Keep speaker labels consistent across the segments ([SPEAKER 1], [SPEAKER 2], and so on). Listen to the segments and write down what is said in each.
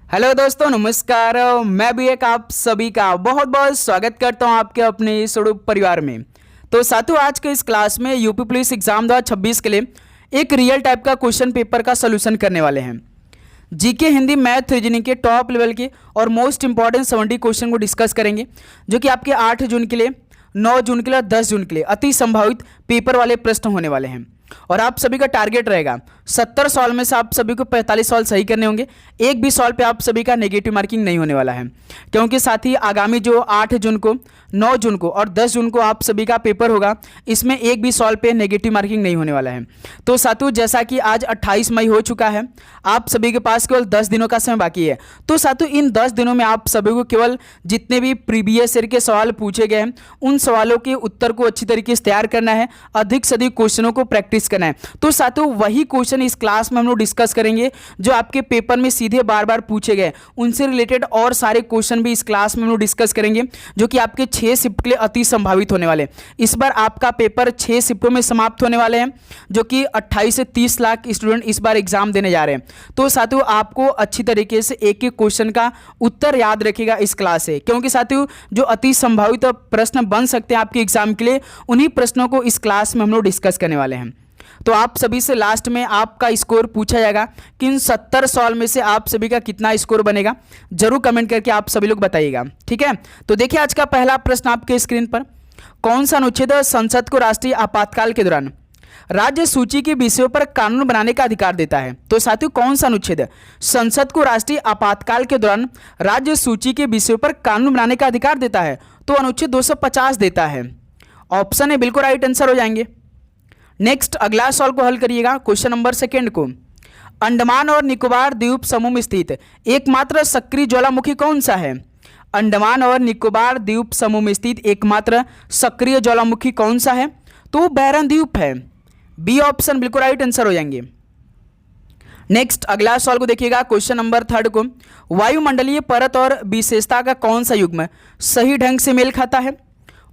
[SPEAKER 1] Hello दोस्तों, नमस्कार। मैं भी एक आप सभी का बहुत बहुत स्वागत करता हूं आपके अपने स्वरूप परिवार में। तो साथियों, आज के इस क्लास में यूपी पुलिस एग्जाम 2026 के लिए एक रियल टाइप का क्वेश्चन पेपर का सोल्यूशन करने वाले हैं। जीके, हिंदी, मैथ, रीजनिंग के टॉप लेवल के और मोस्ट इंपॉर्टेंट 70 क्वेश्चन को डिस्कस करेंगे, जो कि आपके 8 जून के लिए, 9 जून के लिए और 10 जून के लिए अति संभावित पेपर वाले प्रश्न होने वाले हैं। और आप सभी का टारगेट रहेगा 70 सवाल में से आप सभी को 45 सवाल सही करने होंगे। एक भी सवाल पे आप सभी का नेगेटिव मार्किंग नहीं होने वाला है, क्योंकि साथ ही आगामी जो 8 जून को, 9 जून को और 10 जून को आप सभी का पेपर होगा, इसमें एक भी सवाल पे नेगेटिव मार्किंग नहीं होने वाला है। तो साथियों, जैसा कि आज 28 मई हो चुका है, आप सभी के पास केवल 10 दिनों का समय बाकी है। तो साथियों, इन 10 दिनों में आप सभी को केवल जितने भी प्रीवियस ईयर के सवाल पूछे गए हैं, उन सवालों के उत्तर को अच्छी तरीके से तैयार करना है, अधिक से अधिक क्वेश्चनों को प्रैक्टिस करना है। तो साथियों, वही क्वेश्चन इस क्लास में हम लोग डिस्कस करेंगे जो आपके पेपर में सीधे बार बार पूछे गए, उनसे रिलेटेड और सारे क्वेश्चन भी इस क्लास में हम लोग डिस्कस करेंगे, जो कि आपके 6 शिफ्ट के लिए अति संभावित होने वाले। इस बार आपका पेपर 6 शिफ्टों में समाप्त होने वाले हैं, जो कि 28 से 30 लाख स्टूडेंट इस बार एग्जाम देने जा रहे हैं। तो साथियों, आपको अच्छी तरीके से एक एक क्वेश्चन का उत्तर याद रखेगा इस क्लास से, क्योंकि साथियों, जो अति संभावित प्रश्न बन सकते हैं आपके एग्जाम के लिए, उन्हीं प्रश्नों को इस क्लास में हम लोग डिस्कस करने वाले हैं। तो आप सभी से लास्ट में आपका स्कोर पूछा जाएगा कि इन 70 सवाल में से आप सभी का कितना स्कोर बनेगा, जरूर कमेंट करके आप सभी लोग बताइएगा। ठीक है, तो देखिए आज का पहला प्रश्न आपके स्क्रीन पर। कौन सा अनुच्छेद संसद को राष्ट्रीय आपातकाल के दौरान राज्य सूची के विषयों पर कानून बनाने का अधिकार देता है? तो साथियों, कौन सा अनुच्छेद संसद को राष्ट्रीय आपातकाल के दौरान राज्य सूची के विषयों पर कानून बनाने का अधिकार देता है? तो अनुच्छेद 250 देता है। ऑप्शन है बिल्कुल राइट आंसर हो जाएंगे। नेक्स्ट, अगला सवाल को हल करिएगा, क्वेश्चन नंबर 2 को। अंडमान और निकोबार द्वीप समूह में स्थित एकमात्र सक्रिय ज्वालामुखी कौन सा है? अंडमान और निकोबार द्वीप समूह में स्थित एकमात्र सक्रिय ज्वालामुखी कौन सा है? तो बैरन द्वीप है। बी ऑप्शन बिल्कुल राइट आंसर हो जाएंगे। नेक्स्ट, अगला सवाल को देखिएगा, क्वेश्चन नंबर 3 को। वायुमंडलीय परत और विशेषता का कौन सा युग्म सही ढंग से मेल खाता है?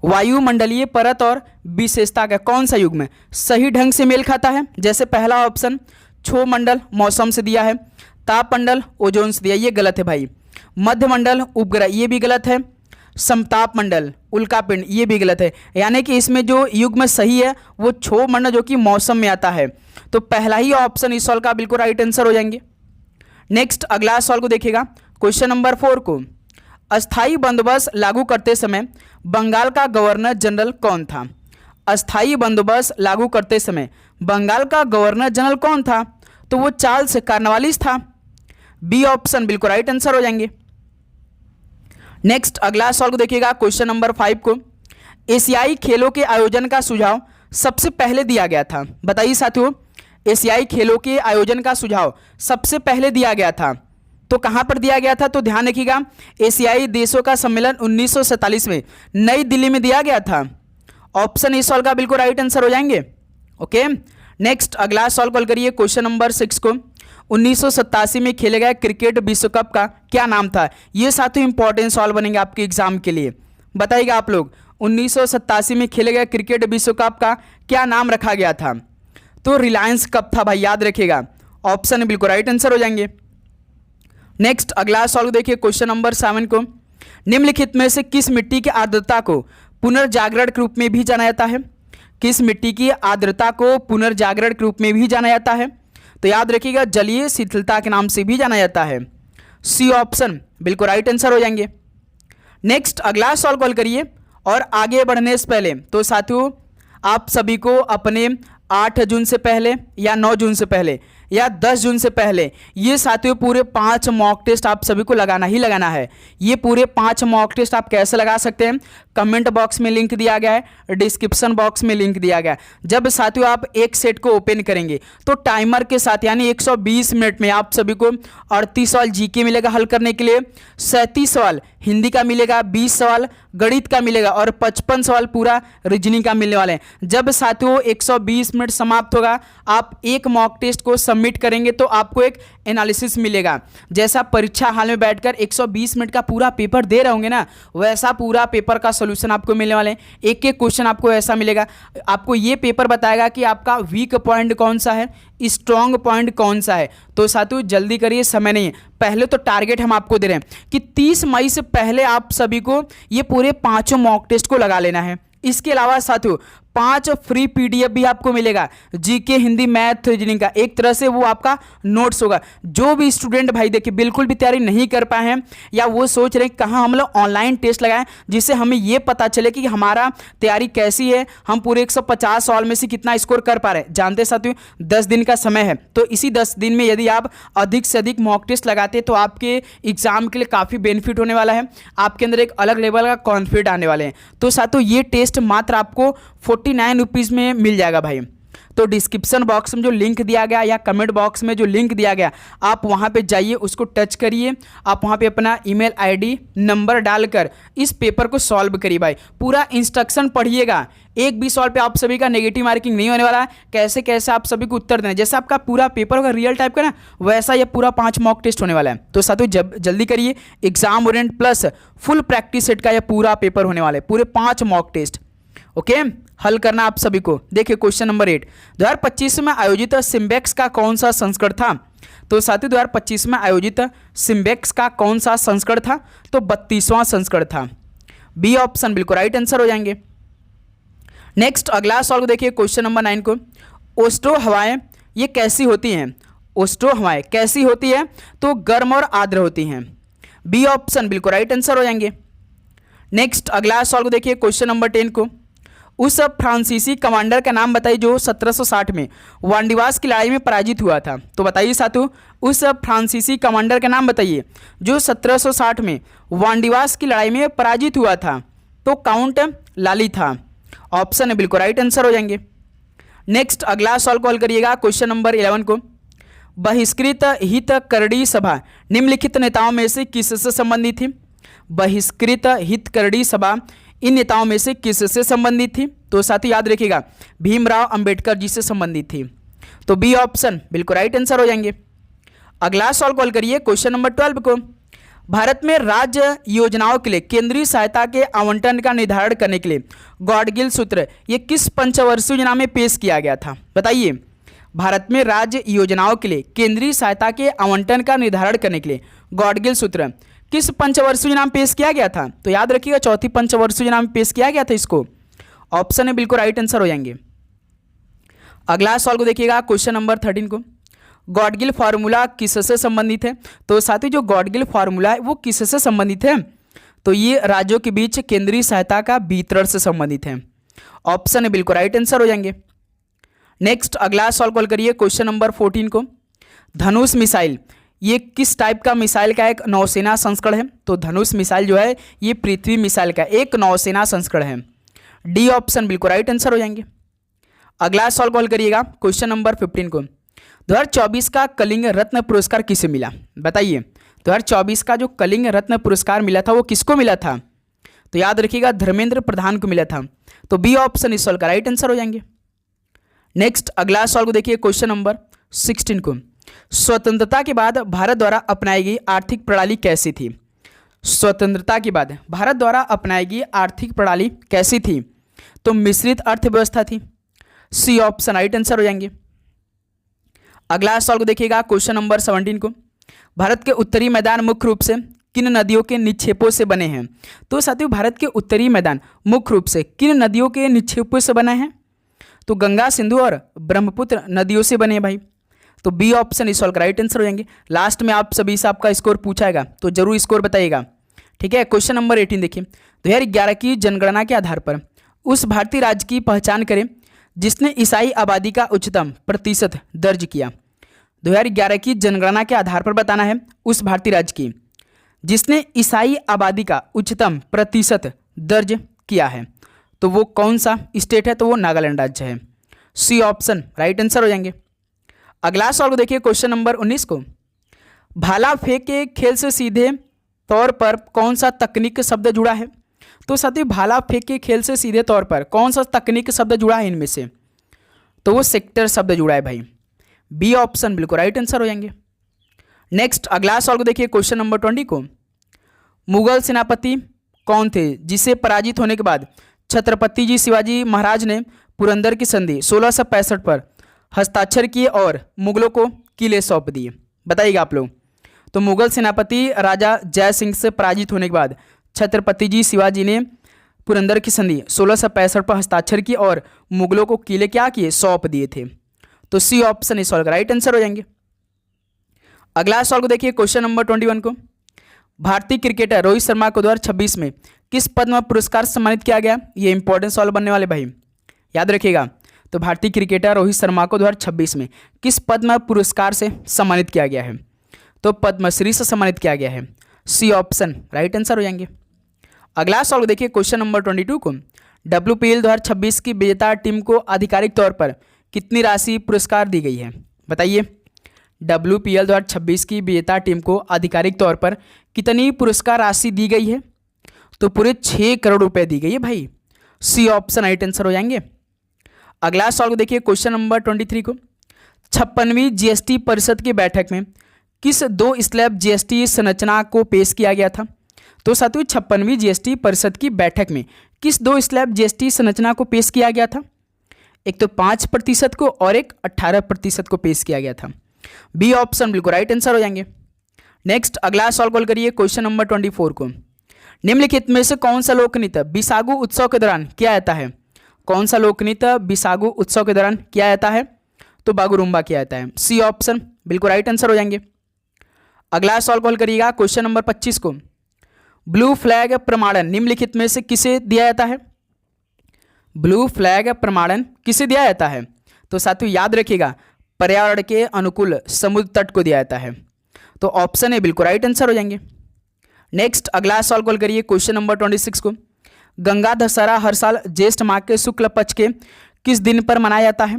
[SPEAKER 1] वायुमंडलीय परत और विशेषता का कौन सा युग्म सही ढंग से मेल खाता है? जैसे पहला ऑप्शन क्षोभमंडल मौसम से दिया है, तापमंडल ओजोन से दिया, ये गलत है भाई। मध्यमंडल उपग्रह, ये भी गलत है। समताप मंडल उल्कापिंड, ये भी गलत है। यानी कि इसमें जो युग्म सही है वो क्षोभमंडल, जो कि मौसम में आता है। तो पहला ही ऑप्शन इस सवाल का बिल्कुल राइट आंसर हो जाएंगे। नेक्स्ट, अगला सवाल को देखिएगा, क्वेश्चन नंबर 4 को। अस्थायी बंदोबस्त लागू करते समय बंगाल का गवर्नर जनरल कौन था? अस्थायी बंदोबस्त लागू करते समय बंगाल का गवर्नर जनरल कौन था? तो वो चार्ल्स कॉर्नवालिस था। बी ऑप्शन बिल्कुल राइट आंसर हो जाएंगे। नेक्स्ट, अगला सवाल को देखिएगा, क्वेश्चन नंबर 5 को। एशियाई खेलों के आयोजन का सुझाव सबसे पहले दिया गया था? बताइए साथियों, एशियाई खेलों के आयोजन का सुझाव सबसे पहले दिया गया था तो कहां पर दिया गया था? तो ध्यान रखिएगा, एशियाई देशों का सम्मेलन 1947 में नई दिल्ली में दिया गया था। ऑप्शन इस सवाल का बिल्कुल राइट आंसर हो जाएंगे। ओके, नेक्स्ट, अगला सवाल कॉल करिए, क्वेश्चन नंबर 6 को। 1987 में खेले गए क्रिकेट विश्व कप का क्या नाम था? ये साथियों इंपॉर्टेंट सवाल बनेंगे आपके एग्जाम के लिए। बताइएगा आप लोग, 1987 में खेले गए क्रिकेट विश्व कप का क्या नाम रखा गया था? तो रिलायंस कप था भाई, याद रखिएगा। ऑप्शन बिल्कुल राइट आंसर हो जाएंगे। नेक्स्ट, अगला सवाल देखिए, क्वेश्चन नंबर 7 को। निम्नलिखित में से किस मिट्टी की आर्द्रता को पुनर्जागरण के रूप में भी जाना जाता है? किस मिट्टी की आर्द्रता को पुनर्जागरण के रूप में भी जाना जाता है? तो याद रखिएगा, जलीय शिथिलता के नाम से भी जाना जाता है। सी ऑप्शन बिल्कुल राइट आंसर हो जाएंगे। नेक्स्ट, अगला सवाल कॉल करिए। और आगे बढ़ने से पहले तो साथियों, आप सभी को अपने 8 जून से पहले या 9 जून से पहले या 10 जून से पहले ये साथियों पूरे 5 मॉक टेस्ट आप सभी को लगाना ही लगाना है। ये पूरे 5 मॉक टेस्ट आप कैसे लगा सकते हैं? कमेंट बॉक्स में लिंक दिया गया है, डिस्क्रिप्शन बॉक्स में लिंक दिया गया है। जब साथियों आप एक सेट को ओपन करेंगे तो टाइमर के साथ, यानी 120 मिनट में आप सभी को 38 सवाल जीके मिलेगा हल करने के लिए, 37 सवाल हिंदी का मिलेगा, 20 सवाल गणित का मिलेगा और 55 सवाल पूरा रीजनिंग का मिलने वाले हैं। जब साथियों 120 मिनट समाप्त होगा, आप एक मॉक टेस्ट को सबमिट सबमिट करेंगे तो आपको एक एनालिसिस मिलेगा। जैसा परीक्षा हाल में बैठकर 120 मिनट का पूरा पेपर दे रहे होंगे ना, वैसा पूरा पेपर का सोल्यूशन आपको मिलने वाले हैं। एक एक क्वेश्चन आपको ऐसा मिलेगा। आपको ये पेपर बताएगा कि आपका वीक पॉइंट कौन सा है, स्ट्रॉन्ग पॉइंट कौन सा है। तो साथियों जल्दी करिए, समय नहीं है। पहले तो टारगेट हम आपको दे रहे हैं कि 30 मई से पहले आप सभी को ये पूरे 5 मॉक टेस्ट को लगा लेना है। इसके अलावा साथियों 5 फ्री पीडीएफ भी आपको मिलेगा, जीके, हिंदी, मैथ, रीजनिंग का। एक तरह से वो आपका नोट्स होगा। जो भी स्टूडेंट भाई देखिए बिल्कुल भी तैयारी नहीं कर पाए हैं या वो सोच रहे हैं कहाँ हम लोग ऑनलाइन टेस्ट लगाएं जिससे हमें ये पता चले कि हमारा तैयारी कैसी है, हम पूरे 150 सवाल में से कितना स्कोर कर पा रहे हैं। जानते साथियों 10 दिन का समय है, तो इसी 10 दिन में यदि आप अधिक से अधिक मॉक टेस्ट लगाते हैं तो आपके एग्जाम के लिए काफ़ी बेनिफिट होने वाला है। आपके अंदर एक अलग लेवल का कॉन्फिडेंस आने वाले हैं। तो साथियों ये टेस्ट मात्र आपको 49 रुपीज़ में मिल जाएगा भाई। तो डिस्क्रिप्शन बॉक्स में जो लिंक दिया गया या कमेंट बॉक्स में जो लिंक दिया गया, आप वहां पे जाइए, उसको टच करिए। आप वहां पे अपना ईमेल आईडी नंबर डालकर इस पेपर को सॉल्व करिए भाई। पूरा इंस्ट्रक्शन पढ़िएगा। एक भी सवाल पे आप सभी का नेगेटिव मार्किंग नहीं होने वाला है। कैसे कैसे आप सभी को उत्तर देना, जैसे आपका पूरा पेपर होगा रियल टाइप का ना, वैसा ये पूरा 5 मॉक टेस्ट होने वाला है। तो साथियों जल्दी करिए, exam Orient plus full practice set का यह पूरा पेपर होने वाला है, पूरे 5 मॉक टेस्ट। ओके, हल करना आप सभी को। देखिए क्वेश्चन नंबर 8, 2025 में आयोजित सिम्बेक्स का कौन सा संस्करण था? तो साथियों 2025 में आयोजित सिम्बेक्स का कौन सा संस्करण था? तो 32वां संस्करण था। बी ऑप्शन बिल्कुल राइट आंसर हो जाएंगे। नेक्स्ट अगला सवाल को देखिए क्वेश्चन नंबर 9 को, ओस्ट्रो हवाएं ये कैसी होती हैं? ओस्ट्रो हवाएं कैसी होती है? तो गर्म और आर्द्र होती हैं। बी ऑप्शन बिल्कुल राइट आंसर हो जाएंगे। नेक्स्ट अगला सवाल को देखिए क्वेश्चन नंबर 10 को, उस फ्रांसीसी कमांडर का नाम बताइए जो 1760 में वांडीवास की लड़ाई में पराजित हुआ था। तो बताइए साथियों उस फ्रांसीसी कमांडर का नाम बताइए जो 1760 में वांडीवास की लड़ाई में पराजित हुआ था। तो काउंट लाली था। ऑप्शन है बिल्कुल राइट आंसर हो जाएंगे। नेक्स्ट अगला सवाल कॉल करिएगा क्वेश्चन नंबर 11 को, बहिष्कृत हित करड़ी सभा निम्नलिखित नेताओं में से किससे संबंधित थी? बहिष्कृत हित करड़ी सभा इन नेताओं में से किससे संबंधित थी? तो साथ ही याद रखिएगा भीमराव अंबेडकर जी से संबंधित थी। तो बी ऑप्शन बिल्कुल राइट आंसर हो जाएंगे। अगला सवाल कॉल करिए क्वेश्चन नंबर 12 को, भारत में राज्य योजनाओं के लिए केंद्रीय सहायता के आवंटन का निर्धारण करने के लिए गॉडगिल सूत्र ये किस पंचवर्षीय योजना में पेश किया गया था? बताइए, भारत में राज्य योजनाओं के लिए केंद्रीय सहायता के आवंटन का निर्धारण करने के लिए गॉडगिल सूत्र किस पंचवर्षीय योजना में पेश किया गया था? तो याद रखिएगा चौथी पंचवर्षीय योजना में पेश किया गया था इसको। ऑप्शन है बिल्कुल राइट आंसर हो जाएंगे। अगला सवाल को देखिएगा क्वेश्चन नंबर 13 को, गॉडगिल फार्मूला किससे संबंधित है? तो साथ ही जो गॉडगिल फार्मूला है वो किससे संबंधित है? तो ये राज्यों के बीच केंद्रीय सहायता का वितरण से संबंधित है। ऑप्शन है बिल्कुल राइट आंसर हो जाएंगे। नेक्स्ट अगला सवाल कॉल करिए क्वेश्चन नंबर 14 को, धनुष मिसाइल ये किस टाइप का मिसाइल का एक नौसेना संस्करण है? तो धनुष मिसाइल जो है ये पृथ्वी मिसाइल का एक नौसेना संस्करण है। डी ऑप्शन बिल्कुल राइट आंसर हो जाएंगे। अगला सवाल कॉल करिएगा क्वेश्चन नंबर 15 को, 2024 का कलिंग रत्न पुरस्कार किसे मिला? बताइए, 2024 का जो कलिंग रत्न पुरस्कार मिला था वो किसको मिला था? तो याद रखिएगा धर्मेंद्र प्रधान को मिला था। तो बी ऑप्शन इस सवाल का राइट आंसर हो जाएंगे। नेक्स्ट अगला सवाल को देखिए क्वेश्चन नंबर 16 को, स्वतंत्रता के बाद भारत द्वारा अपनाई गई आर्थिक प्रणाली कैसी थी? स्वतंत्रता के बाद भारत द्वारा अपनाई गई आर्थिक प्रणाली कैसी थी? तो मिश्रित अर्थव्यवस्था थी। सी ऑप्शन राइट आंसर हो जाएंगे। अगला सवाल को देखिएगा क्वेश्चन नंबर 17 को, भारत के उत्तरी मैदान मुख्य रूप से किन नदियों के निक्षेपों से बने हैं? तो साथियों भारत के उत्तरी मैदान मुख्य रूप से किन नदियों के निक्षेपों से बने हैं? तो गंगा, सिंधु और ब्रह्मपुत्र नदियों से बने हैं भाई। तो बी ऑप्शन इस सवाल का राइट आंसर हो जाएंगे। लास्ट में आप सभी से आपका स्कोर पूछाएगा तो जरूर स्कोर बताइएगा, ठीक है। क्वेश्चन नंबर 18 देखिए, 2011 की जनगणना के आधार पर उस भारतीय राज्य की पहचान करें जिसने ईसाई आबादी का उच्चतम प्रतिशत दर्ज किया। 2011 की जनगणना के आधार पर बताना है उस भारतीय राज्य की जिसने ईसाई आबादी का उच्चतम प्रतिशत दर्ज किया है। तो वो कौन सा स्टेट है? तो वो नागालैंड राज्य है। सी ऑप्शन राइट आंसर हो जाएंगे। अगला सवाल को देखिए क्वेश्चन नंबर 19 को, भाला फेंक के खेल से सीधे तौर पर कौन सा तकनीक शब्द जुड़ा है? तो साथियों भाला फेंक के खेल से सीधे तौर पर कौन सा तकनीक शब्द जुड़ा है इनमें से? तो वो सेक्टर शब्द जुड़ा है भाई। बी ऑप्शन बिल्कुल राइट आंसर हो जाएंगे। नेक्स्ट अगला सवाल को देखिए क्वेश्चन नंबर 20 को, मुगल सेनापति कौन थे जिसे पराजित होने के बाद छत्रपति जी शिवाजी महाराज ने पुरंदर की संधि 1665 पर हस्ताक्षर किए और मुगलों को किले सौंप दिए? बताइएगा आप लोग। तो मुगल सेनापति राजा जय सिंह से पराजित होने के बाद छत्रपति जी शिवाजी ने पुरंदर की संधि 1665 पर हस्ताक्षर किए और मुगलों को किले क्या किए? सौंप दिए थे। तो सी ऑप्शन इस सवाल का राइट आंसर हो जाएंगे। अगला सवाल को देखिए क्वेश्चन नंबर 21 को, भारतीय क्रिकेटर रोहित शर्मा को 2026 में किस पद्म पुरस्कार से सम्मानित किया गया? ये इंपॉर्टेंट सवाल बनने वाले भाई, याद रखिएगा। तो भारतीय क्रिकेटर रोहित शर्मा को 2026 में किस पद्म पुरस्कार से सम्मानित किया गया है? तो पद्मश्री से सम्मानित किया गया है। सी ऑप्शन राइट आंसर हो जाएंगे। अगला सवाल देखिए क्वेश्चन नंबर 22 को, WPL 2026 की विजेता टीम को आधिकारिक तौर पर कितनी राशि पुरस्कार दी गई है? बताइए। WPL 2026 की विजेता टीम को आधिकारिक तौर पर कितनी पुरस्कार राशि दी गई है? तो पूरे 6 करोड़ रुपए दी गई है भाई। सी ऑप्शन राइट आंसर हो जाएंगे। अगला सवाल को देखिए क्वेश्चन नंबर 23 को, 56वीं GST परिषद की बैठक में किस 2 स्लैब GST संरचना को पेश किया गया था? तो साथियों 56वीं GST परिषद की बैठक में किस 2 स्लैब GST संरचना को पेश किया गया था? एक तो 5% को और एक 18% को पेश किया गया था। बी ऑप्शन बिल्कुल राइट आंसर हो जाएंगे। नेक्स्ट अगला सवाल कॉल करिए क्वेश्चन नंबर 24 को, निम्नलिखित में से कौन सा लोक नृत्य बिसागु उत्सव के दौरान किया जाता है? कौन सा लोक नृत्य बिसागु उत्सव के दौरान किया जाता है? तो बागुरुम्बा किया जाता है। सी ऑप्शन बिल्कुल राइट आंसर हो जाएंगे। अगला सवाल कॉल करिएगा क्वेश्चन नंबर 25 को, ब्लू फ्लैग प्रमाणन निम्नलिखित में से किसे दिया जाता है? ब्लू फ्लैग प्रमाणन किसे दिया जाता है? तो साथियों याद रखिएगा, पर्यावरण के अनुकूल समुद्र तट को दिया जाता है। तो ऑप्शन ए बिल्कुल राइट आंसर हो जाएंगे। नेक्स्ट अगला सवाल कॉल करिए क्वेश्चन नंबर 26 को, गंगा दशहरा हर साल ज्येष्ठ माह के शुक्ल पक्ष के किस दिन पर मनाया जाता है?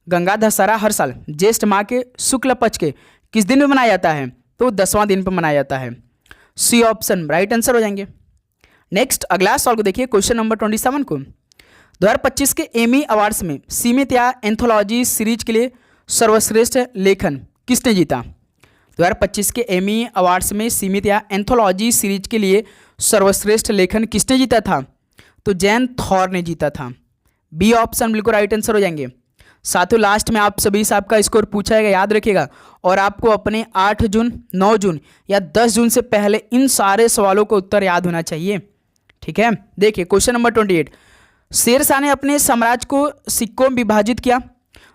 [SPEAKER 1] गंगा दशहरा हर साल ज्येष्ठ माह के शुक्ल पक्ष के किस दिन में मनाया जाता है? तो 10वां दिन पर मनाया जाता है। सी ऑप्शन राइट आंसर हो जाएंगे। नेक्स्ट अगला सवाल को देखिए क्वेश्चन नंबर 27 को, 2025 के एमी अवार्ड्स में सीमित या एंथोलॉजी सीरीज के लिए सर्वश्रेष्ठ लेखन किसने जीता? 2025 के एमी अवार्ड्स में सीमित या एंथोलॉजी सीरीज के लिए सर्वश्रेष्ठ लेखन किसने जीता था? तो जैन थॉर ने जीता था। बी ऑप्शन बिल्कुल राइट आंसर हो जाएंगे। साथियों लास्ट में आप सभी से आपका स्कोर पूछा जाएगा, याद रखिएगा, और आपको अपने 8 जून 9 जून या 10 जून से पहले इन सारे सवालों का उत्तर याद होना चाहिए। ठीक है, देखिए क्वेश्चन नंबर 28, शेरशाह ने अपने साम्राज्य को सिक्कों में विभाजित किया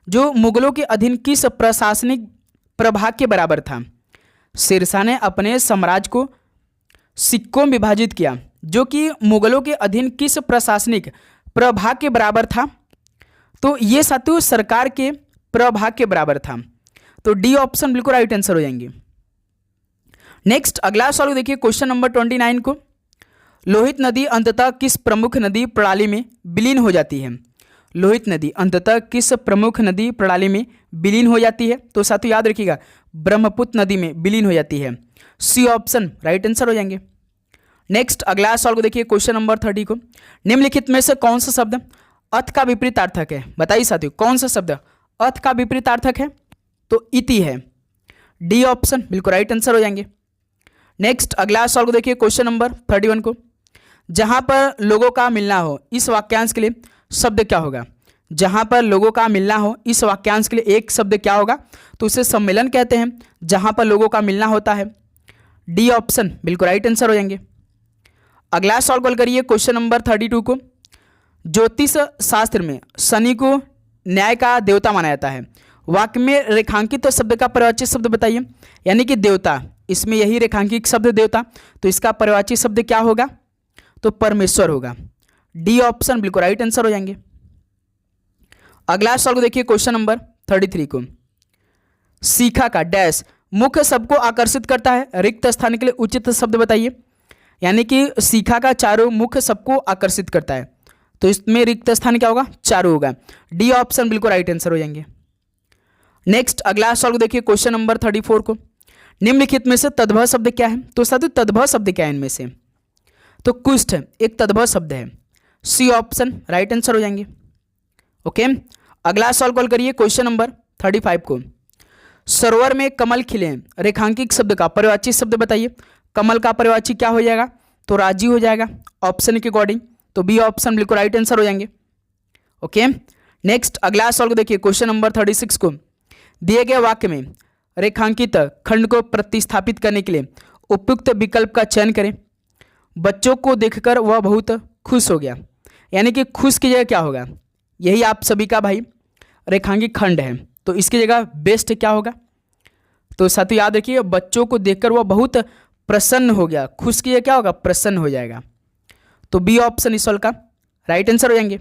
[SPEAKER 1] जो मुगलों के अधीन किस प्रशासनिक प्रभाग के बराबर था? शेरशाह ने अपने साम्राज्य को सिक्कों में विभाजित किया जो कि मुगलों के अधीन किस प्रशासनिक प्रभाग के बराबर था? तो ये साथियों सरकार के प्रभाग के बराबर था। तो डी ऑप्शन बिल्कुल राइट आंसर हो जाएंगे। नेक्स्ट अगला सवाल देखिए क्वेश्चन नंबर 29 को, लोहित नदी अंततः किस प्रमुख नदी प्रणाली में विलीन हो जाती है? लोहित नदी अंततः किस प्रमुख नदी प्रणाली में विलीन हो जाती है? तो साथियों याद रखिएगा, ब्रह्मपुत्र नदी में विलीन हो जाती है। सी ऑप्शन राइट आंसर हो जाएंगे। नेक्स्ट अगला सवाल को देखिए क्वेश्चन नंबर 30 को, निम्नलिखित में से कौन सा शब्द अर्थ का विपरीतार्थक है? बताइए साथियों कौन सा शब्द अर्थ का विपरीतार्थक है? तो इति है। डी ऑप्शन बिल्कुल राइट आंसर हो जाएंगे। नेक्स्ट अगला सवाल को देखिए क्वेश्चन नंबर 31 को, जहां पर लोगों का मिलना हो इस वाक्यांश के लिए शब्द क्या होगा? जहां पर लोगों का मिलना हो इस वाक्यांश के लिए एक शब्द क्या होगा? तो उसे सम्मेलन कहते हैं, जहां पर लोगों का मिलना होता है। डी ऑप्शन बिल्कुल राइट आंसर हो जाएंगे। अगला सवाल कॉल करिए क्वेश्चन नंबर 32 को, ज्योतिष शास्त्र में शनि को न्याय का देवता माना जाता है। वाक्य में रेखांकित तो शब्द का पर्यायवाची शब्द बताइए, यानी कि देवता, इसमें यही रेखांकित शब्द देवता, तो इसका पर्यायवाची शब्द क्या होगा? तो परमेश्वर होगा। डी ऑप्शन बिल्कुल राइट आंसर हो जाएंगे। अगला सवाल को देखिए क्वेश्चन नंबर 33 को, शिखा का डैश मुख्य सबको आकर्षित करता है, रिक्त स्थान के लिए उचित शब्द बताइए। यानी कि शिखा का चारों मुख्य सबको आकर्षित करता है, तो इसमें रिक्त स्थान क्या होगा? चारों होगा। डी ऑप्शन बिल्कुल राइट आंसर हो जाएंगे। नेक्स्ट अगला सवाल को देखिए क्वेश्चन नंबर 34 को, निम्नलिखित में से तद्भव शब्द क्या है? तो साथियों तद्भव शब्द क्या है इनमें से? तो कुष्ठ एक तद्भव शब्द है। सी ऑप्शन राइट आंसर हो जाएंगे। ओके, अगला सवाल कॉल करिए क्वेश्चन नंबर 35 को, सरोवर में कमल खिले हैं, रेखांकित शब्द का पर्यायवाची शब्द बताइए। कमल का पर्यायवाची क्या हो जाएगा? तो राजीव हो जाएगा ऑप्शन के अकॉर्डिंग। तो बी ऑप्शन बिल्कुल राइट आंसर हो जाएंगे। ओके, नेक्स्ट अगला सवाल को देखिए, क्वेश्चन नंबर 36 को, दिए गए वाक्य में रेखांकित खंड को प्रतिस्थापित करने के लिए उपयुक्त विकल्प का चयन करें। बच्चों को देखकर वह बहुत खुश हो गया, यानी कि खुश की जगह क्या होगा? यही आप सभी का भाई रेखांकित खंड है, तो इसकी जगह बेस्ट क्या होगा? तो साथियों याद रखिए, बच्चों को देखकर वह बहुत प्रसन्न हो गया, खुश की जगह क्या होगा? प्रसन्न हो जाएगा। तो बी ऑप्शन इस सवाल का राइट आंसर हो जाएंगे।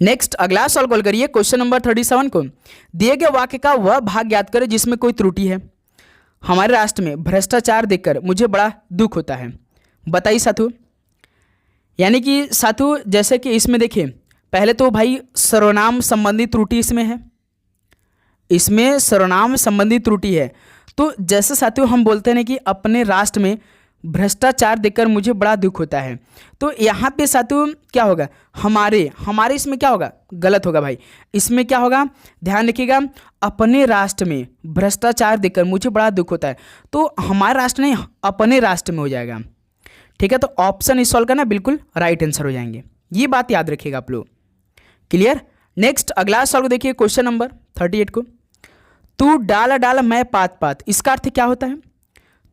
[SPEAKER 1] नेक्स्ट अगला सवाल कॉल करिए, क्वेश्चन नंबर 37 को, दिए गए वाक्य का वह भाग ज्ञात करें जिसमें कोई त्रुटि है। हमारे राष्ट्र में भ्रष्टाचार देखकर मुझे बड़ा दुख होता है। बताइए साथियों, यानी कि साथियों जैसे कि इसमें देखिए, पहले तो भाई सर्वनाम संबंधी त्रुटि इसमें है, इसमें सर्वनाम संबंधी त्रुटि है। तो जैसे साथियों हम बोलते हैं कि अपने राष्ट्र में भ्रष्टाचार देखकर मुझे बड़ा दुख होता है, तो यहाँ पे साथियों क्या होगा? हमारे इसमें क्या होगा? गलत होगा भाई। इसमें क्या होगा? ध्यान रखिएगा, अपने राष्ट्र में भ्रष्टाचार देखकर मुझे बड़ा दुख होता है, तो हमारे राष्ट्र नहीं, अपने राष्ट्र में हो जाएगा। ठीक है, तो ऑप्शन इस सवाल का ना बिल्कुल राइट आंसर हो जाएंगे। ये बात याद रखिएगा आप लोग। क्लियर? नेक्स्ट अगला सवाल को देखिए, क्वेश्चन नंबर 38 को, तू डाल डाल मैं पात पात, इसका अर्थ क्या होता है?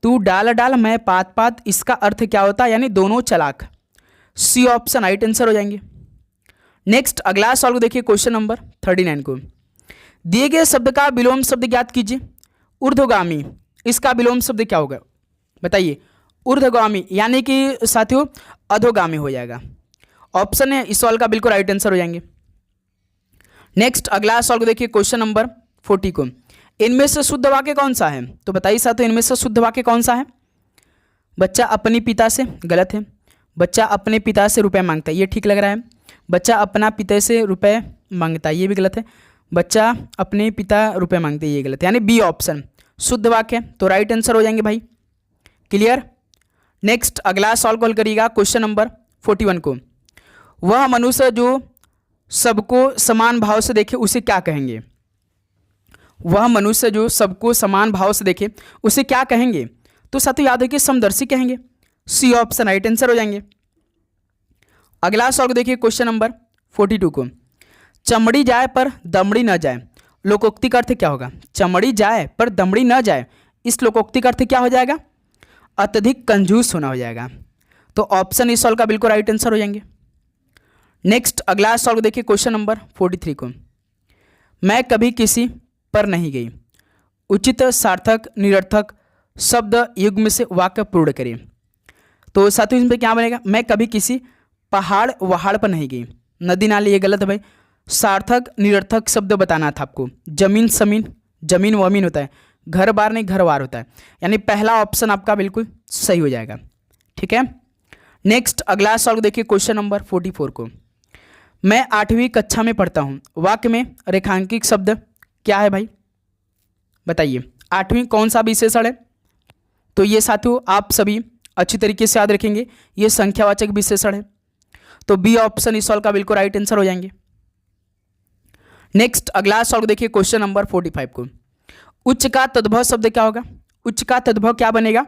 [SPEAKER 1] तू डाल डाल मैं पात पात, इसका अर्थ क्या होता है? यानी दोनों चालाक। सी ऑप्शन राइट आंसर हो जाएंगे। नेक्स्ट अगला सवाल को देखिए, क्वेश्चन नंबर 39 को, दिए गए शब्द का विलोम शब्द ज्ञात कीजिए। ऊर्ध्वगामी, इसका विलोम शब्द क्या होगा? बताइए। ऊर्ध्वगामी यानी कि साथियों अधोगामी हो जाएगा। ऑप्शन है इस सवाल का बिल्कुल राइट आंसर हो जाएंगे। नेक्स्ट अगला सवाल को देखिए, क्वेश्चन नंबर 40 को, इनमें से शुद्ध वाक्य कौन सा है? तो बताइए साथियों, इनमें से शुद्ध वाक्य कौन सा है? बच्चा अपने पिता से, गलत है। बच्चा अपने पिता से रुपए मांगता है, ये ठीक लग रहा है। बच्चा अपना पिता से रुपए मांगता है, ये भी गलत है। बच्चा अपने पिता रुपए मांगते हैं, ये गलत है। यानी बी ऑप्शन शुद्ध वाक्य, तो राइट आंसर हो जाएंगे भाई। क्लियर? नेक्स्ट अगला सवाल कॉल करिएगा, क्वेश्चन नंबर 41 को, वह मनुष्य जो सबको समान भाव से देखे उसे क्या कहेंगे? वह मनुष्य जो सबको समान भाव से देखे उसे क्या कहेंगे? तो साथियों याद रखिए, समदर्शी कहेंगे। सी ऑप्शन राइट आंसर हो जाएंगे। अगला सवाल देखिए, क्वेश्चन नंबर 42 को, चमड़ी जाए पर दमड़ी न जाए, लोकोक्ति का अर्थ क्या होगा? चमड़ी जाए पर दमड़ी न जाए, इस लोकोक्ति का अर्थ क्या हो जाएगा? अत्यधिक कंजूस होना हो जाएगा। तो ऑप्शन इस सवाल का बिल्कुल राइट आंसर हो जाएंगे। नेक्स्ट अगला सवाल देखिए, क्वेश्चन नंबर 43 को, मैं कभी किसी पर नहीं गई, उचित सार्थक निरर्थक शब्द युग्म से वाक्य पूर्ण करें। तो साथियों इसमें क्या बनेगा? मैं कभी किसी पहाड़ वहाड़ पर नहीं गई, नदी नाली, ये गलत है भाई। सार्थक निरर्थक शब्द बताना था आपको। जमीन समीन, जमीन वमीन होता है, घर बार नहीं घर वार होता है, यानी पहला ऑप्शन आपका बिल्कुल सही हो जाएगा। ठीक है, नेक्स्ट अगला सवाल देखिए, क्वेश्चन नंबर 44 को, मैं 8वीं कक्षा में पढ़ता हूँ, वाक्य में रेखांकित शब्द क्या है भाई? बताइए। 8वीं कौन सा विशेषण है? तो ये साथियों आप सभी अच्छी तरीके से याद रखेंगे, ये संख्यावाचक विशेषण है। तो बी ऑप्शन इस सवाल का बिल्कुल राइट आंसर हो जाएंगे। नेक्स्ट अगला सवाल देखिए, क्वेश्चन नंबर 45 को, उच्च का तद्भव शब्द क्या होगा? उच्च का तद्भव क्या बनेगा?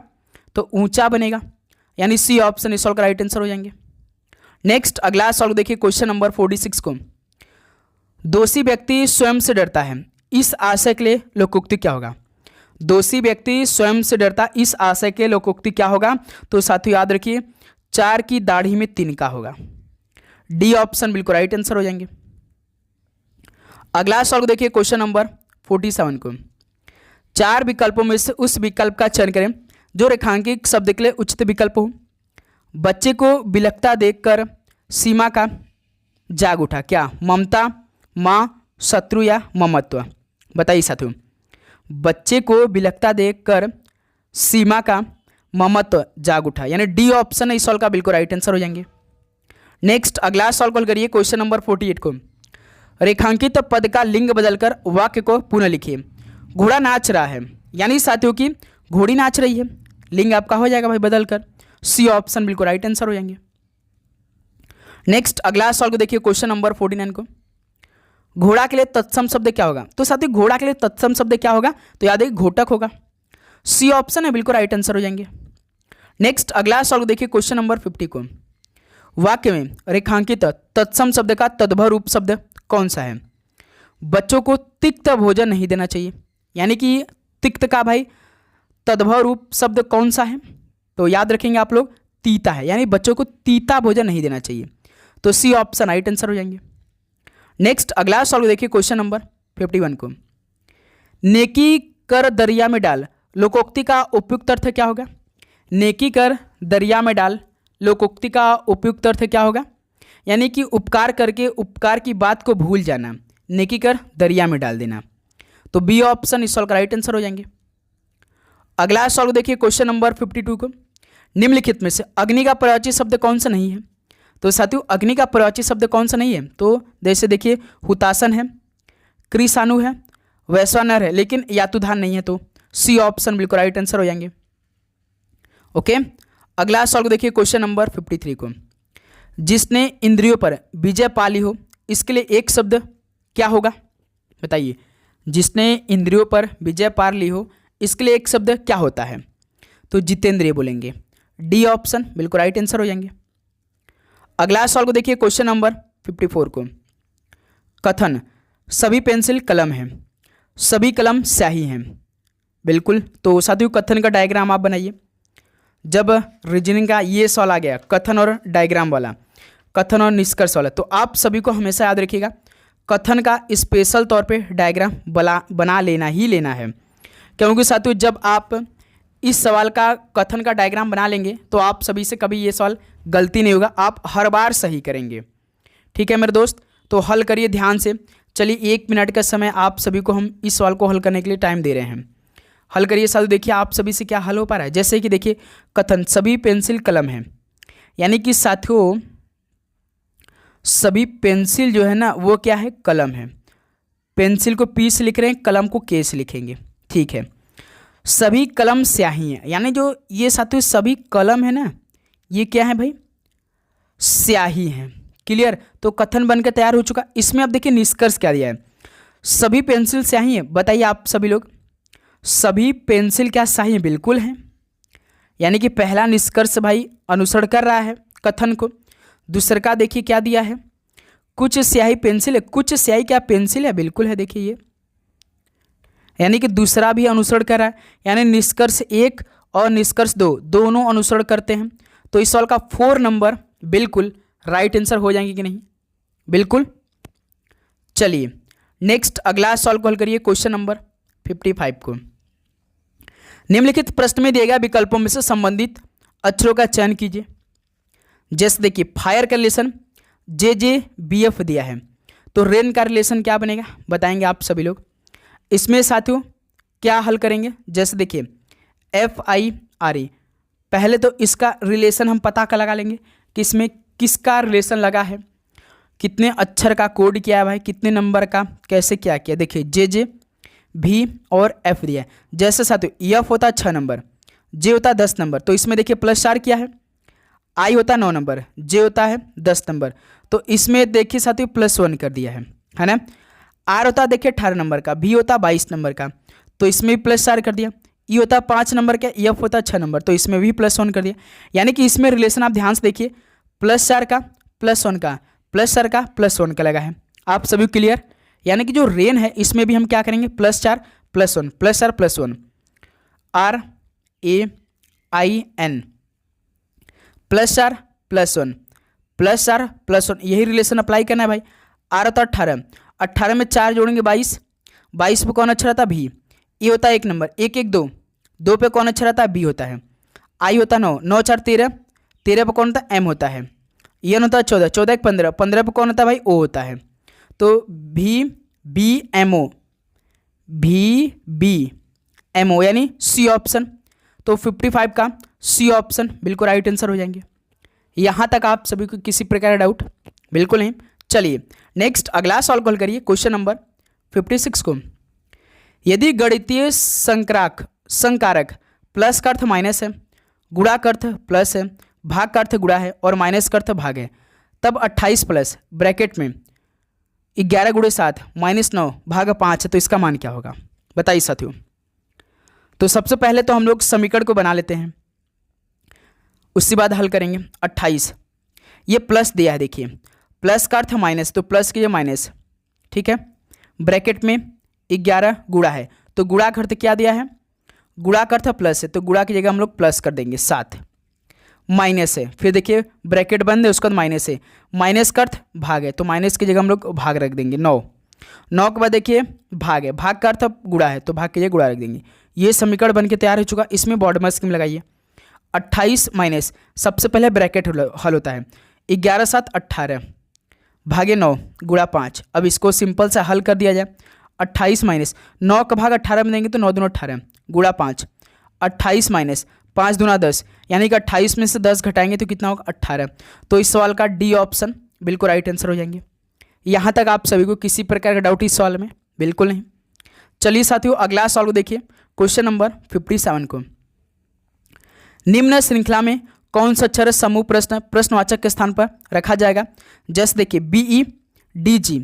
[SPEAKER 1] तो ऊंचा बनेगा, यानी सी ऑप्शन इस सवाल का राइट आंसर हो जाएंगे। नेक्स्ट अगला सवाल देखिए, क्वेश्चन नंबर 46 को, दोषी व्यक्ति स्वयं से डरता है, इस आशय के लिए लोकोक्ति क्या होगा? दोषी व्यक्ति स्वयं से डरता, इस आशय के लोकोक्ति क्या होगा? तो साथियों याद रखिए, 4 की दाढ़ी में तिनका होगा। डी ऑप्शन बिल्कुल राइट आंसर हो जाएंगे। अगला सवाल देखिए, क्वेश्चन नंबर 47 को, 4 विकल्पों में से उस विकल्प का चयन करें जो रेखांकित शब्द के लिए उचित विकल्प हो। बच्चे को बिलखता देखकर सीमा का जाग उठा, क्या? ममता, माँ, शत्रु या ममत्व? बताइए साथियों। बच्चे को बिलखता देखकर सीमा का ममत्व जाग उठा, यानी डी ऑप्शन इस सवाल का बिल्कुल राइट आंसर हो जाएंगे। नेक्स्ट अगला सवाल कॉल करिए, क्वेश्चन नंबर 48 को, रेखांकित पद का लिंग बदलकर वाक्य को पुनः लिखिए। घोड़ा नाच रहा है, यानी साथियों की घोड़ी नाच रही है, लिंग आपका हो जाएगा भाई बदलकर। सी ऑप्शन बिल्कुल राइट आंसर हो जाएंगे। नेक्स्ट अगला सवाल को देखिए, क्वेश्चन नंबर 49 को, घोड़ा के लिए तत्सम शब्द क्या होगा? तो साथियों घोड़ा के लिए तत्सम शब्द क्या होगा? तो याद है घोटक होगा। सी ऑप्शन है, बिल्कुल राइट आंसर हो जाएंगे। नेक्स्ट अगला सवाल देखिए क्वेश्चन नंबर 50 को। वाक्य में रेखांकित तत्सम शब्द का तद्भव रूप शब्द कौन सा है? बच्चों को तिक्त भोजन नहीं देना चाहिए, यानी कि तिक्त का भाई तद्भव रूप शब्द कौन सा है? तो याद रखेंगे आप लोग, तीता है, यानी बच्चों को तीता भोजन नहीं देना चाहिए। तो सी ऑप्शन राइट आंसर हो जाएंगे। नेक्स्ट अगला सवाल देखिए क्वेश्चन नंबर 51 को। नेकी कर दरिया में डाल, लोकोक्ति का उपयुक्त अर्थ क्या होगा? नेकी कर दरिया में डाल, लोकोक्ति का उपयुक्त अर्थ क्या होगा? यानी कि उपकार करके उपकार की बात को भूल जाना, नेकी कर दरिया में डाल देना। तो बी ऑप्शन इस सवाल का राइट आंसर हो जाएंगे। अगला सवाल देखिए क्वेश्चन नंबर 52 को। निम्नलिखित में से अग्नि का पर्यायवाची शब्द कौन सा नहीं है? तो साथियों अग्नि का पर्यायवाची शब्द कौन सा नहीं है? तो जैसे देखिए हुतासन है, कृषाणु है, वैश्वानर है, लेकिन यातुधान नहीं है। तो सी ऑप्शन बिल्कुल राइट आंसर हो जाएंगे। ओके, अगला सवाल देखिए क्वेश्चन नंबर 53 को। जिसने इंद्रियों पर विजय पा ली हो, इसके लिए एक शब्द क्या होगा? बताइए, जिसने इंद्रियों पर विजय पा ली हो, इसके लिए एक शब्द क्या होता है? तो जितेंद्रिय बोलेंगे। डी ऑप्शन बिल्कुल राइट आंसर हो जाएंगे। अगला सवाल को देखिए क्वेश्चन नंबर 54 को। कथन सभी पेंसिल कलम है, सभी कलम स्याही हैं। बिल्कुल, तो साथियों कथन का डायग्राम आप बनाइए। जब रीजनिंग का ये सवाल आ गया कथन और डायग्राम वाला, कथन और निष्कर्ष वाला, तो आप सभी को हमेशा याद रखिएगा कथन का स्पेशल तौर पे डायग्राम बना लेना ही लेना है, क्योंकि साथियों जब आप इस सवाल का कथन का डायग्राम बना लेंगे तो आप सभी से कभी ये सवाल गलती नहीं होगा, आप हर बार सही करेंगे। ठीक है मेरे दोस्त, तो हल करिए ध्यान से। चलिए 1 मिनट का समय आप सभी को हम इस सवाल को हल करने के लिए टाइम दे रहे हैं। हल करिए साथियों। देखिए आप सभी से क्या हल हो पा रहा है। जैसे कि देखिए कथन सभी पेंसिल कलम है, यानी कि साथियों सभी पेंसिल जो है ना वो क्या है? कलम है। पेंसिल को पी से लिख रहे हैं, कलम को के से लिखेंगे। ठीक है, सभी कलम स्याही है, यानी जो ये साथियों सभी कलम है ना ये क्या है भाई? स्याही है। क्लियर, तो कथन बनकर तैयार हो चुका। इसमें अब देखिए निष्कर्ष क्या दिया है, सभी पेंसिल स्याही है। बताइए आप सभी लोग, सभी पेंसिल क्या स्याही है? बिल्कुल है, यानी कि पहला निष्कर्ष भाई अनुसरण कर रहा है कथन को। दूसरा का देखिए क्या दिया है, कुछ स्याही पेंसिल है, कुछ स्याही क्या पेंसिल है? बिल्कुल है। देखिए ये यानी कि दूसरा भी अनुसरण कर रहा है, यानी निष्कर्ष 1 और निष्कर्ष 2 दोनों अनुसरण करते हैं। तो इस सवाल का 4 नंबर बिल्कुल राइट आंसर हो जाएंगे कि नहीं? बिल्कुल। चलिए नेक्स्ट अगला सवाल को हल करिए क्वेश्चन नंबर 55 को। निम्नलिखित प्रश्न में दिए गए विकल्पों में से संबंधित अक्षरों का चयन कीजिए। जैसे देखिए फायर का रिलेशन JJBF दिया है, तो रेन का रिलेशन क्या बनेगा बताएंगे आप सभी लोग। इसमें साथियों क्या हल करेंगे? जैसे देखिए FIRE, पहले तो इसका रिलेशन हम पता कर लगा लेंगे कि इसमें किसका रिलेशन लगा है, कितने अक्षर का कोड किया है भाई, कितने नंबर का कैसे क्या किया। देखिए JJ भी और F दिया है। जैसे साथियों F होता है 6 नंबर, J होता है 10 नंबर, तो इसमें देखिए +4 किया है। I होता है 9 नंबर, J होता है 10 नंबर, तो इसमें देखिए साथियों +1 कर दिया है ना। R होता है देखिए 18 नंबर का, B होता है 22 नंबर का, तो इसमें भी +4 कर दिया। E होता है 5 नंबर का, F होता है 6 नंबर, तो इसमें भी +1 कर दिया। यानी कि इसमें रिलेशन आप ध्यान से देखिए +4 का +1 का +4 का +1 का लगा है। आप सभी क्लियर? यानी कि जो रेन है इसमें भी हम क्या करेंगे +4 +1 +4 +1 RAIN +4 +1 +4 +1, यही रिलेशन अप्लाई करना है भाई। R होता है 18, 18 में 4 जोड़ेंगे 22, 22 पे कौन अक्षर आता है? भी। E होता है 1 नंबर, 1 1 2, 2 पे कौन अक्षर आता है? बी होता है। I होता है 9, 9 4 13, 13 पे कौन होता है? M होता है। N होता है 14, 14 1 15, 15 पे कौन होता है भाई? O होता है। तो VBMO VBMO यानी C ऑप्शन। तो 55 का C ऑप्शन बिल्कुल राइट आंसर हो जाएंगे। यहाँ तक आप सभी को किसी प्रकार का डाउट? बिल्कुल नहीं। चलिए नेक्स्ट अगला सवाल कॉल करिए क्वेश्चन नंबर 56 को। यदि गणितीय संकारक प्लस का अर्थ माइनस है, गुणा का अर्थ प्लस है, भाग का अर्थ गुणा है और माइनस का अर्थ भाग है, तब 28 प्लस ब्रैकेट में 11 गुणे 7 -9 भागा 5 है, तो इसका मान क्या होगा बताइए साथियों। तो सबसे पहले तो हम लोग समीकरण को बना लेते हैं, उसके बाद हल करेंगे। 28 ये प्लस दिया है, देखिए प्लस का अर्थ माइनस, तो प्लस के ये माइनस, ठीक है। ब्रैकेट में 11 गुणा है, तो गुणा का अर्थ क्या दिया है, गुणा का अर्थ प्लस है, तो गुणा की जगह हम लोग प्लस कर देंगे। 7 माइनस है, फिर देखिए ब्रैकेट बंद है, उसके बाद माइनस है, माइनस का अर्थ भाग है, तो माइनस की जगह हम लोग भाग रख देंगे। 9 के बाद देखिए भाग है, भाग का अर्थ गुणा है, तो भाग के जगह गुणा रख देंगे। ये समीकरण बन के तैयार हो चुका। इसमें बॉर्डर स्कीम लगाइए। 28 माइनस, सबसे पहले ब्रैकेट हल होता है, 11 7 18 भागे 9 गुणा 5। अब इसको सिंपल से हल कर दिया जाए। 28 माइनस 9 का भाग 18 में देंगे तो 9 दूना 18 गुणा 5। 28 माइनस 5 दूना 10, यानी कि 28 में से 10 घटाएंगे तो कितना होगा 18। तो इस सवाल का डी ऑप्शन बिल्कुल राइट आंसर हो जाएंगे। यहाँ तक आप सभी को किसी प्रकार का डाउट इस सवाल में बिल्कुल नहीं। चलिए साथियों अगला सवाल को देखिए, क्वेश्चन नंबर 57 को। निम्न श्रृंखला में कौन सा अक्षर समूह प्रश्नवाचक के स्थान पर रखा जाएगा। जैसे देखिए BE DG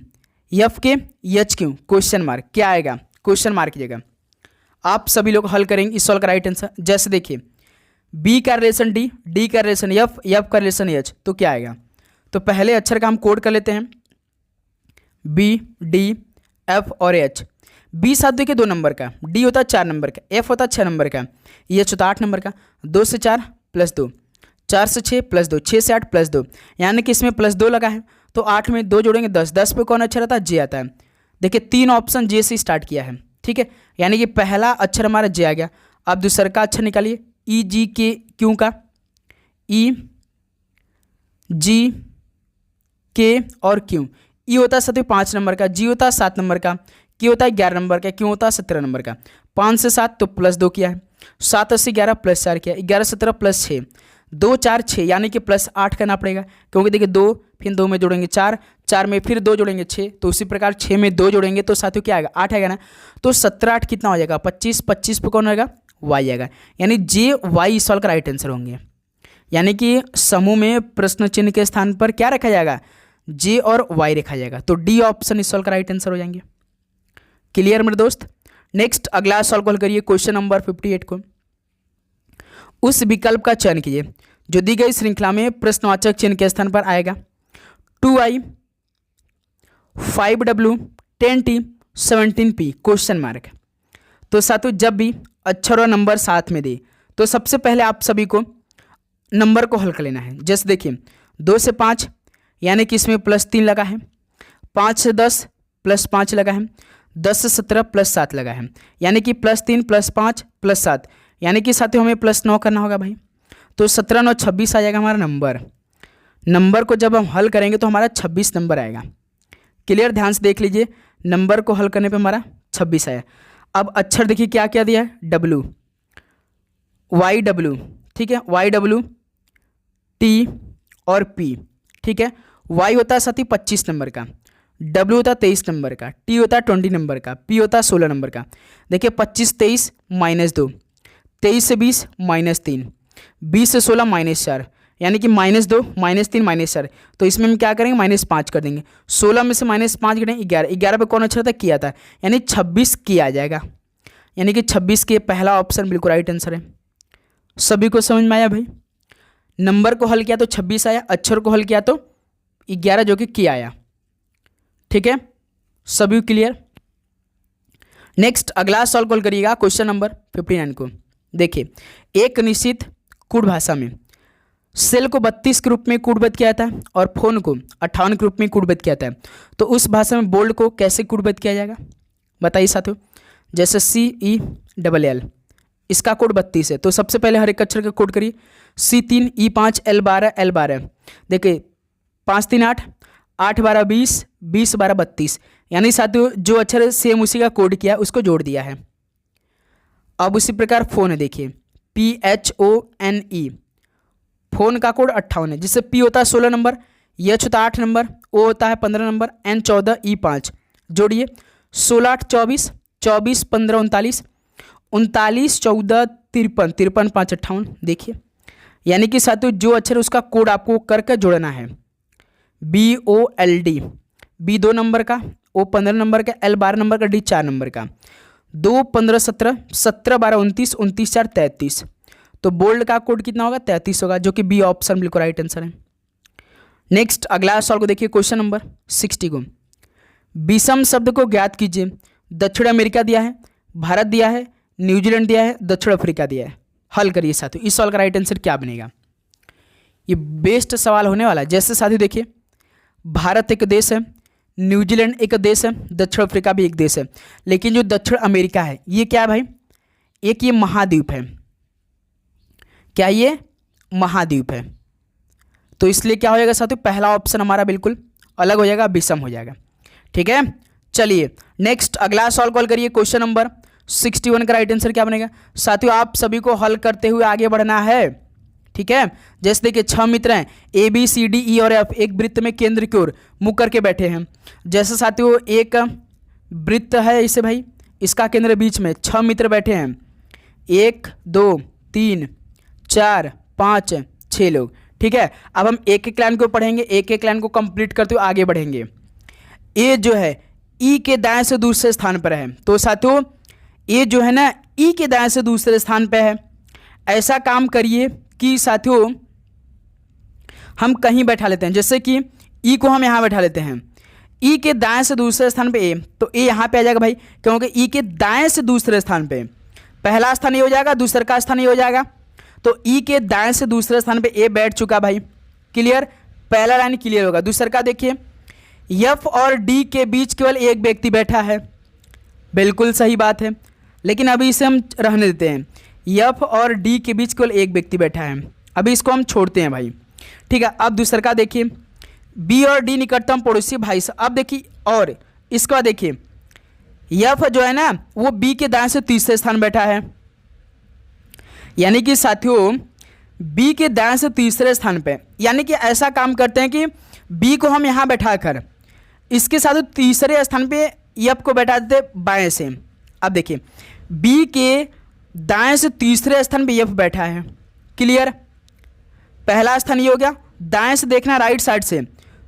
[SPEAKER 1] FK HQ question mark, क्या आएगा क्वेश्चन मार्क की जगह। आप सभी लोग हल करेंगे इस सवाल का राइट आंसर। जैसे देखिए B का रिलेशन D, D का रिलेशन F, F का रिलेशन H, तो क्या आएगा। तो पहले अक्षर का हम कोड कर लेते हैं, B D F और H। B साथ देखिए 2 नंबर का, D होता है 4 नंबर का, F होता है 6 नंबर का, H होता है 8 नंबर का। 2 से 4 प्लस 2, 4 से 6 प्लस 2, 6 से 8 प्लस 2, यानी कि इसमें प्लस 2 लगा है, तो 8 में 2 जोड़ेंगे 10, 10 पे कौन अक्षर आता है J आता है। देखिए 3 ऑप्शन J से स्टार्ट किया है, ठीक है, यानी कि पहला अक्षर हमारा J आ गया। अब दूसरा का अक्षर निकालिए, E G K Q का, E G K और Q। E होता है साथियों 5 नंबर का, G होता है 7 नंबर का, K होता है 11 नंबर का, Q होता है 17 नंबर का। 5 से 7 तो प्लस 2 किया है, 7 से 11 प्लस 4 किया, 11 17 प्लस 6, 2 4 6, यानी कि प्लस 8 करना पड़ेगा, क्योंकि देखिए 2 फिर 2 में जोड़ेंगे 4, 4 में फिर 2 जोड़ेंगे 6, तो उसी प्रकार 6 में 2 जोड़ेंगे तो साथियों क्या आएगा 8 आएगा ना। तो 17 8 कितना हो जाएगा 25, 25 पे कौन आएगा Y आएगा, यानी J Y इस सवाल का राइट आंसर होंगे। यानी कि समूह में प्रश्न चिन्ह के स्थान पर क्या रखा जाएगा J और Y रखा जाएगा, तो D ऑप्शन इस सवाल का राइट आंसर हो जाएंगे। क्लियर मेरे दोस्त। नेक्स्ट अगला सवाल को हल करिए, क्वेश्चन नंबर 58 को। उस विकल्प का चयन कीजिए जो दी गई श्रृंखला में प्रश्नवाचक चिन्ह के स्थान पर आएगा। 2I 5W 10T 17P question mark. तो साथियों जब भी अक्षर और नंबर साथ में दे तो सबसे पहले आप सभी को नंबर को हल कर लेना है। जैसे देखिए 2 से 5, यानी कि इसमें प्लस 3 लगा है, 5 से 10 प्लस 5 लगा है, 10 से 17 प्लस 7 लगा है, यानी कि प्लस 3 प्लस 5 प्लस 7, यानी कि साथियों हमें प्लस 9 करना होगा भाई। तो 17 9 26 आ जाएगा हमारा नंबर। नंबर को जब हम हल करेंगे तो हमारा 26 नंबर आएगा। क्लियर, ध्यान से देख लीजिए, नंबर को हल करने पे हमारा 26 आया। अब अक्षर देखिए क्या क्या दिया है, W Y W, ठीक है, Y W T और P, ठीक है। Y होता है साथी 25 नंबर का, W होता है 23 नंबर का, T होता है 20 नंबर का, P होता है 16 नंबर का। देखिए 25 23 -2, 23 से 20 -3, 20 से 16 -4, यानी कि -2 -3 -4। तो इसमें हम क्या करेंगे -5 कर देंगे। 16 में से -5 करेंगे 11, 11 पे कौन अक्षर था किया था, यानी 26 किया जाएगा, यानी कि 26 के पहला ऑप्शन बिल्कुल राइट आंसर है। सभी को समझ में आया भाई। नंबर को हल किया तो 26 आया, अक्षर को हल किया तो 11 जो कि किया आया, ठीक है, सभी क्लियर। नेक्स्ट अगला सॉल्व कॉल करिएगा, क्वेश्चन नंबर 59 को। देखिए एक निश्चित कूट भाषा में सेल को 32 के रूप में कूटबद्ध किया जाता है और फोन को 58 के रूप में कूटबद्ध किया जाता है, तो उस भाषा में बोल्ड को कैसे कूटबद्ध किया जाएगा बताइए साथियों। जैसे CELL इसका कोड 32 है, तो सबसे पहले हर एक अक्षर का कोड करिए। C3 E5 L12 L12, देखिए 5 3 8, 8 12 20, 20 12 32, यानी साथियों जो अक्षर सेम उसी का कोड किया उसको जोड़ दिया है। अब उसी प्रकार फोन है, देखिए PHONE, फोन का कोड 58 है, जिससे P होता है 16 नंबर, H होता है 8 नंबर, O होता है 15 नंबर, N 14 E5, जोड़िए 16 8 24, 24 15 39, 39 14 53, 53 5 58। देखिए यानी कि साथियों जो अक्षर उसका कोड आपको करके जोड़ना है, BOLD बी 2 नंबर का, ओ 15 नंबर का, एल 12 नंबर का, डी 4 नंबर का। 2 15 17, 17 12 29, 29 4 33। तो बोल्ड का कोड कितना होगा? 33 होगा, जो कि बी ऑप्शन बिल्कुल राइट आंसर है। नेक्स्ट अगला सवाल को देखिए, क्वेश्चन नंबर 60 को। विषम शब्द को ज्ञात कीजिए। दक्षिण अमेरिका दिया है, भारत दिया है, न्यूजीलैंड दिया है, दक्षिण अफ्रीका दिया है। हल करिए साथियों, इस सवाल का राइट आंसर क्या बनेगा? ये बेस्ट सवाल होने वाला है। जैसे साथियों देखिए, भारत एक देश है, न्यूजीलैंड एक देश है, दक्षिण अफ्रीका भी एक देश है, लेकिन जो दक्षिण अमेरिका है ये क्या है भाई? एक ये महाद्वीप है। क्या ये महाद्वीप है? तो इसलिए क्या हो जाएगा साथियों, पहला ऑप्शन हमारा बिल्कुल अलग हो जाएगा, विषम हो जाएगा। ठीक है, चलिए नेक्स्ट अगला सवाल कॉल करिए, क्वेश्चन नंबर 61 का राइट आंसर क्या बनेगा? साथियों आप सभी को हल करते हुए आगे बढ़ना है। ठीक है, जैसे देखिए 6 मित्र हैं, A B C D E और एफ एक वृत्त में केंद्र की ओर मुख करके बैठे हैं। जैसे साथियों एक वृत्त है इसे भाई, इसका केंद्र बीच में, 6 मित्र बैठे हैं, 1 2 3 4 5 6 लोग। ठीक है, अब हम एक एक लाइन को पढ़ेंगे, एक एक लाइन को कंप्लीट करते हुए आगे बढ़ेंगे। ए जो है ई के दाएं से दूसरे स्थान पर है, तो साथियों ए जो है ना ई के दाएं से दूसरे स्थान पर है। ऐसा काम करिए कि साथियों हम कहीं बैठा लेते हैं, जैसे कि ई को हम यहाँ बैठा लेते हैं, ई के दाएं से दूसरे स्थान पे ए, तो ए यहाँ पे आ जाएगा भाई, क्योंकि ई के दाएं से दूसरे स्थान पे पहला स्थान ये हो जाएगा, दूसरे का स्थान ये हो जाएगा। तो ई के दाएं से दूसरे स्थान पे ए बैठ चुका भाई, क्लियर, पहला लाइन क्लियर होगा। दूसरे का देखिए, एफ और डी के बीच केवल एक व्यक्ति बैठा है, बिल्कुल सही बात है, लेकिन अभी इसे हम रहने देते हैं। एफ और डी के बीच केवल एक व्यक्ति बैठा है, अभी इसको हम छोड़ते हैं भाई। ठीक है, अब दूसरा का देखिए, बी और डी निकटतम पड़ोसी भाई साहब। अब देखिए, और इसके बाद देखिए एफ जो है ना वो बी के दाएं से तीसरे स्थान बैठा है, यानी कि साथियों बी के दाएं से तीसरे स्थान पे, यानी कि ऐसा काम करते हैं कि बी को हम यहाँ बैठा कर इसके साथ तीसरे स्थान पे एफ को बैठा देते बाएं से। अब देखिए बी के दाएं से तीसरे स्थान पे एफ बैठा है, क्लियर, पहला स्थान ये हो गया। दाएं से देखना राइट साइड से,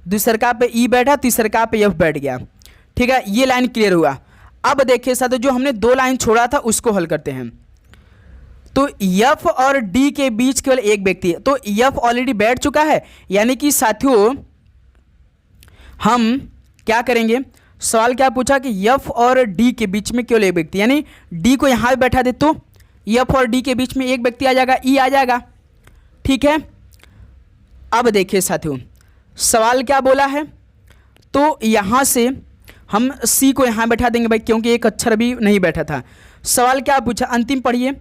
[SPEAKER 1] दूसरका पे ई बैठा, तीसरका पे एफ बैठ गया। ठीक है, ये लाइन क्लियर हुआ। अब देखिए साथियों जो हमने 2 लाइन छोड़ा था उसको हल करते हैं। तो एफ और डी के बीच केवल एक व्यक्ति है, तो एफ ऑलरेडी बैठ चुका है, यानी कि साथियों हम क्या करेंगे, सवाल क्या पूछा कि एफ और डी के बीच में केवल एक व्यक्ति, यानी डी को यहाँ पे बैठा दे तो एफ और डी के बीच में एक व्यक्ति आ जाएगा, ई आ जाएगा। ठीक है, अब देखिए साथियों सवाल क्या बोला है, तो यहाँ से हम सी को यहाँ बैठा देंगे भाई, क्योंकि एक अक्षर भी नहीं बैठा था। सवाल क्या पूछा, अंतिम पढ़िए